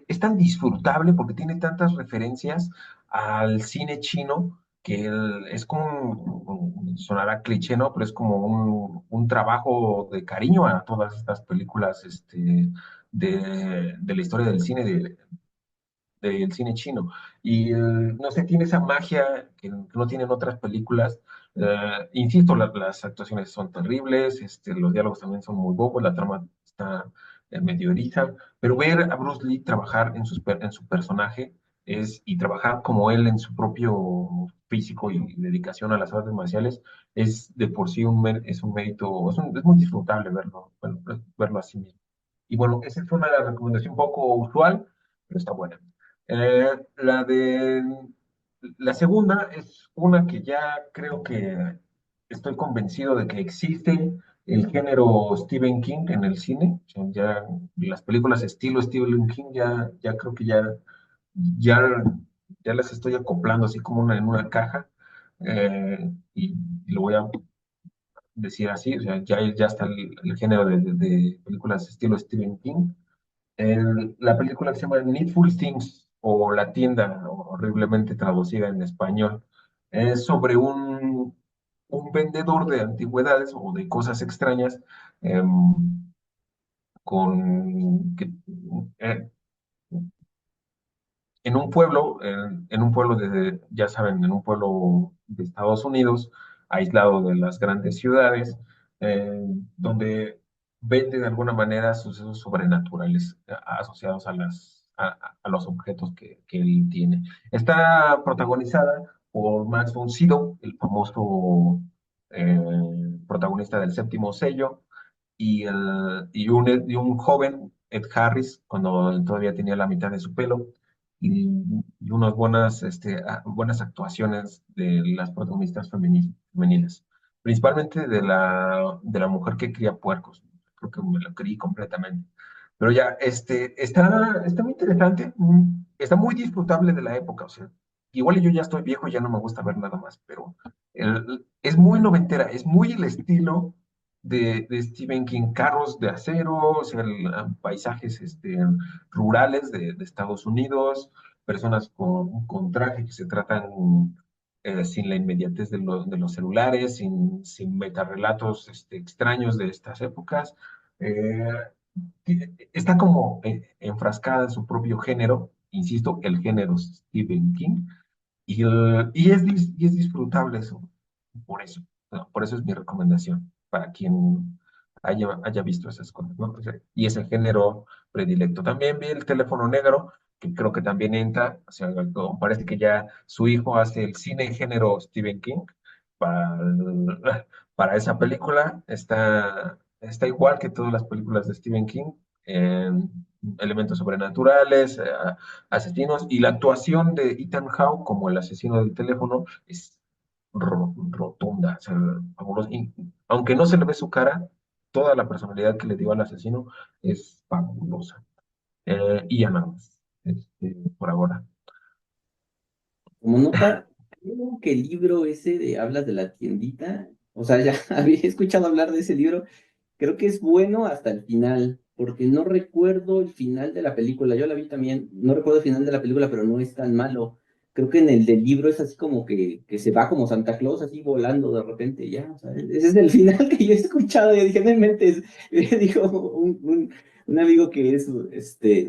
es tan disfrutable porque tiene tantas referencias al cine chino que es como, sonará cliché, ¿no? Pero es como un trabajo de cariño a todas estas películas de la historia del cine chino. Y no sé, tiene esa magia que no tienen otras películas. Insisto, las actuaciones son terribles, los diálogos también son muy bobos, la trama está medio eriza, pero ver a Bruce Lee trabajar en su personaje y trabajar como él en su propio físico y dedicación a las artes marciales es de por sí es un mérito, es muy disfrutable verlo así mismo. Y bueno, esa es una recomendación un poco usual, pero está buena. La segunda es una que ya creo que estoy convencido de que existe el género Stephen King en el cine. O sea, ya las películas estilo Stephen King ya creo que ya, ya las estoy acoplando así como en una caja. Y lo voy a decir así, o sea, ya está el género de películas estilo Stephen King. La película que se llama Needful Things o La tienda, horriblemente traducida en español, es sobre un vendedor de antigüedades o de cosas extrañas em, eh, en un pueblo ya saben, en un pueblo de Estados Unidos, aislado de las grandes ciudades, donde vende de alguna manera sucesos sobrenaturales asociados a los objetos que él tiene. Está protagonizada por Max von Sydow, el famoso protagonista del Séptimo Sello, y un joven, Ed Harris, cuando todavía tenía la mitad de su pelo, y unas buenas actuaciones de las protagonistas femeninas, principalmente de la mujer que cría puercos. Creo que me lo creí completamente. Pero ya, está muy interesante, está muy disfrutable de la época, o sea, igual yo ya estoy viejo y ya no me gusta ver nada más, pero es muy noventera, es muy el estilo de Stephen King, carros de acero, o sea, paisajes rurales de Estados Unidos, personas con traje que se tratan sin la inmediatez de los celulares, sin metarrelatos extraños de estas épocas. Eh, Está como enfrascada en su propio género, insisto, el género Stephen King, y es disfrutable eso, por eso. No, por eso es mi recomendación para quien haya visto esas cosas, ¿no? O sea, y ese género predilecto. También vi el teléfono negro, que creo que también entra, o sea, parece que ya su hijo hace el cine género Stephen King para, para esa película. Está igual que todas las películas de Stephen King, en elementos sobrenaturales, asesinos, y la actuación de Ethan Hawke como el asesino del teléfono es rotunda, o sea, fabulosa. Y aunque no se le ve su cara, toda la personalidad que le dio al asesino es fabulosa. Y ya nada más, por ahora. Como nota, creo que el libro ese de Hablas de la tiendita, o sea, ya había escuchado hablar de ese libro. Creo que es bueno hasta el final, porque no recuerdo el final de la película. Yo la vi también, no recuerdo el final de la película, pero no es tan malo. Creo que en el del libro es así como que se va como Santa Claus, así volando de repente, ya. O sea, ese es el final que yo he escuchado. Yo dije, no inventes. Dijo un amigo que es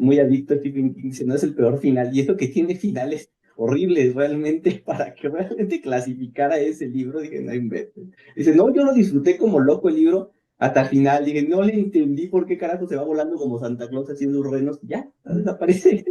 muy adicto a Stephen King, dice, no es el peor final, y eso que tiene finales horribles realmente para que realmente clasificara ese libro. Dije, no inventes. Dice, no, yo lo disfruté como loco el libro hasta el final. Dije, no le entendí por qué carajo se va volando como Santa Claus haciendo renos. Ya, desaparece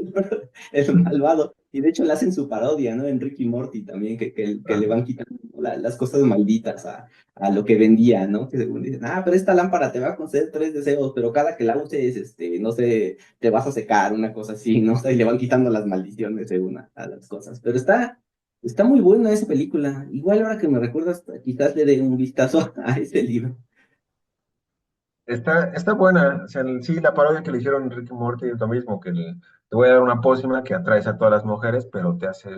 el malvado. Y de hecho le hacen su parodia, ¿no? En Rick y Morty también, que le van quitando las cosas malditas a lo que vendía, ¿no? Que según dicen, pero esta lámpara te va a conceder 3 deseos, pero cada que la uses, no sé, te vas a secar, una cosa así, ¿no? Y le van quitando las maldiciones según a las cosas. Pero está muy buena esa película. Igual ahora que me recuerdas, quizás le dé un vistazo a ese libro. Está buena, o sea, sí, la parodia que le hicieron a Rick y Morty es lo mismo, te voy a dar una pócima que atraes a todas las mujeres, pero te hace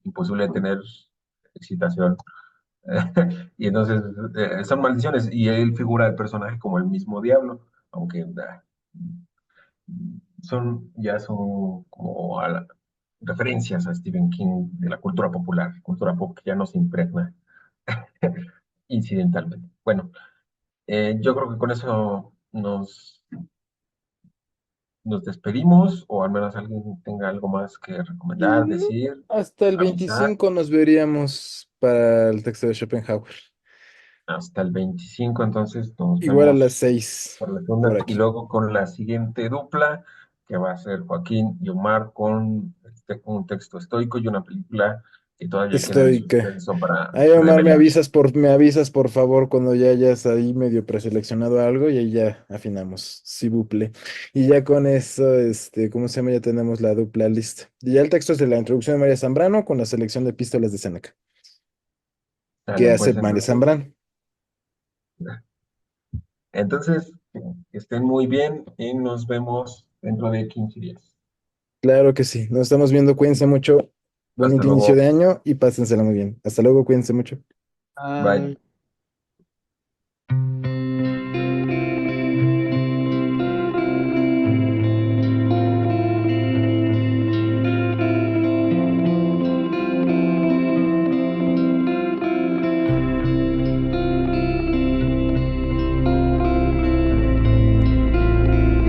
imposible tener excitación. Y entonces son maldiciones, y él figura el personaje como el mismo diablo, aunque son como referencias a Stephen King de la cultura popular, cultura pop que ya no se impregna incidentalmente. Bueno, yo creo que con eso nos despedimos, o al menos alguien tenga algo más que recomendar, Mm, decir, Hasta el avisar. 25 nos veríamos para el texto de Schopenhauer. Hasta el 25, entonces nos Igual a las vemos 6 por la segunda por y aquí. luego con la siguiente dupla, que va a ser Joaquín y Omar con un texto estoico y una película que todavía queda en Estoica. suspenso para Ahí, Omar, revelarse. me avisas por favor cuando ya hayas ahí medio preseleccionado algo y ahí ya afinamos, si buple. Y ya con eso, ¿cómo se llama? Ya tenemos la dupla lista. Y ya el texto es de la introducción de María Zambrano con la selección de epístolas de Séneca, que Sale, hace pues María Zambrano. entonces, que estén muy bien y nos vemos dentro de 15 días. Claro que sí. Nos estamos viendo. Cuídense mucho. Hasta Bonito inicio luego. de año y pásensela muy bien. Hasta luego. Cuídense mucho. Bye. Ay.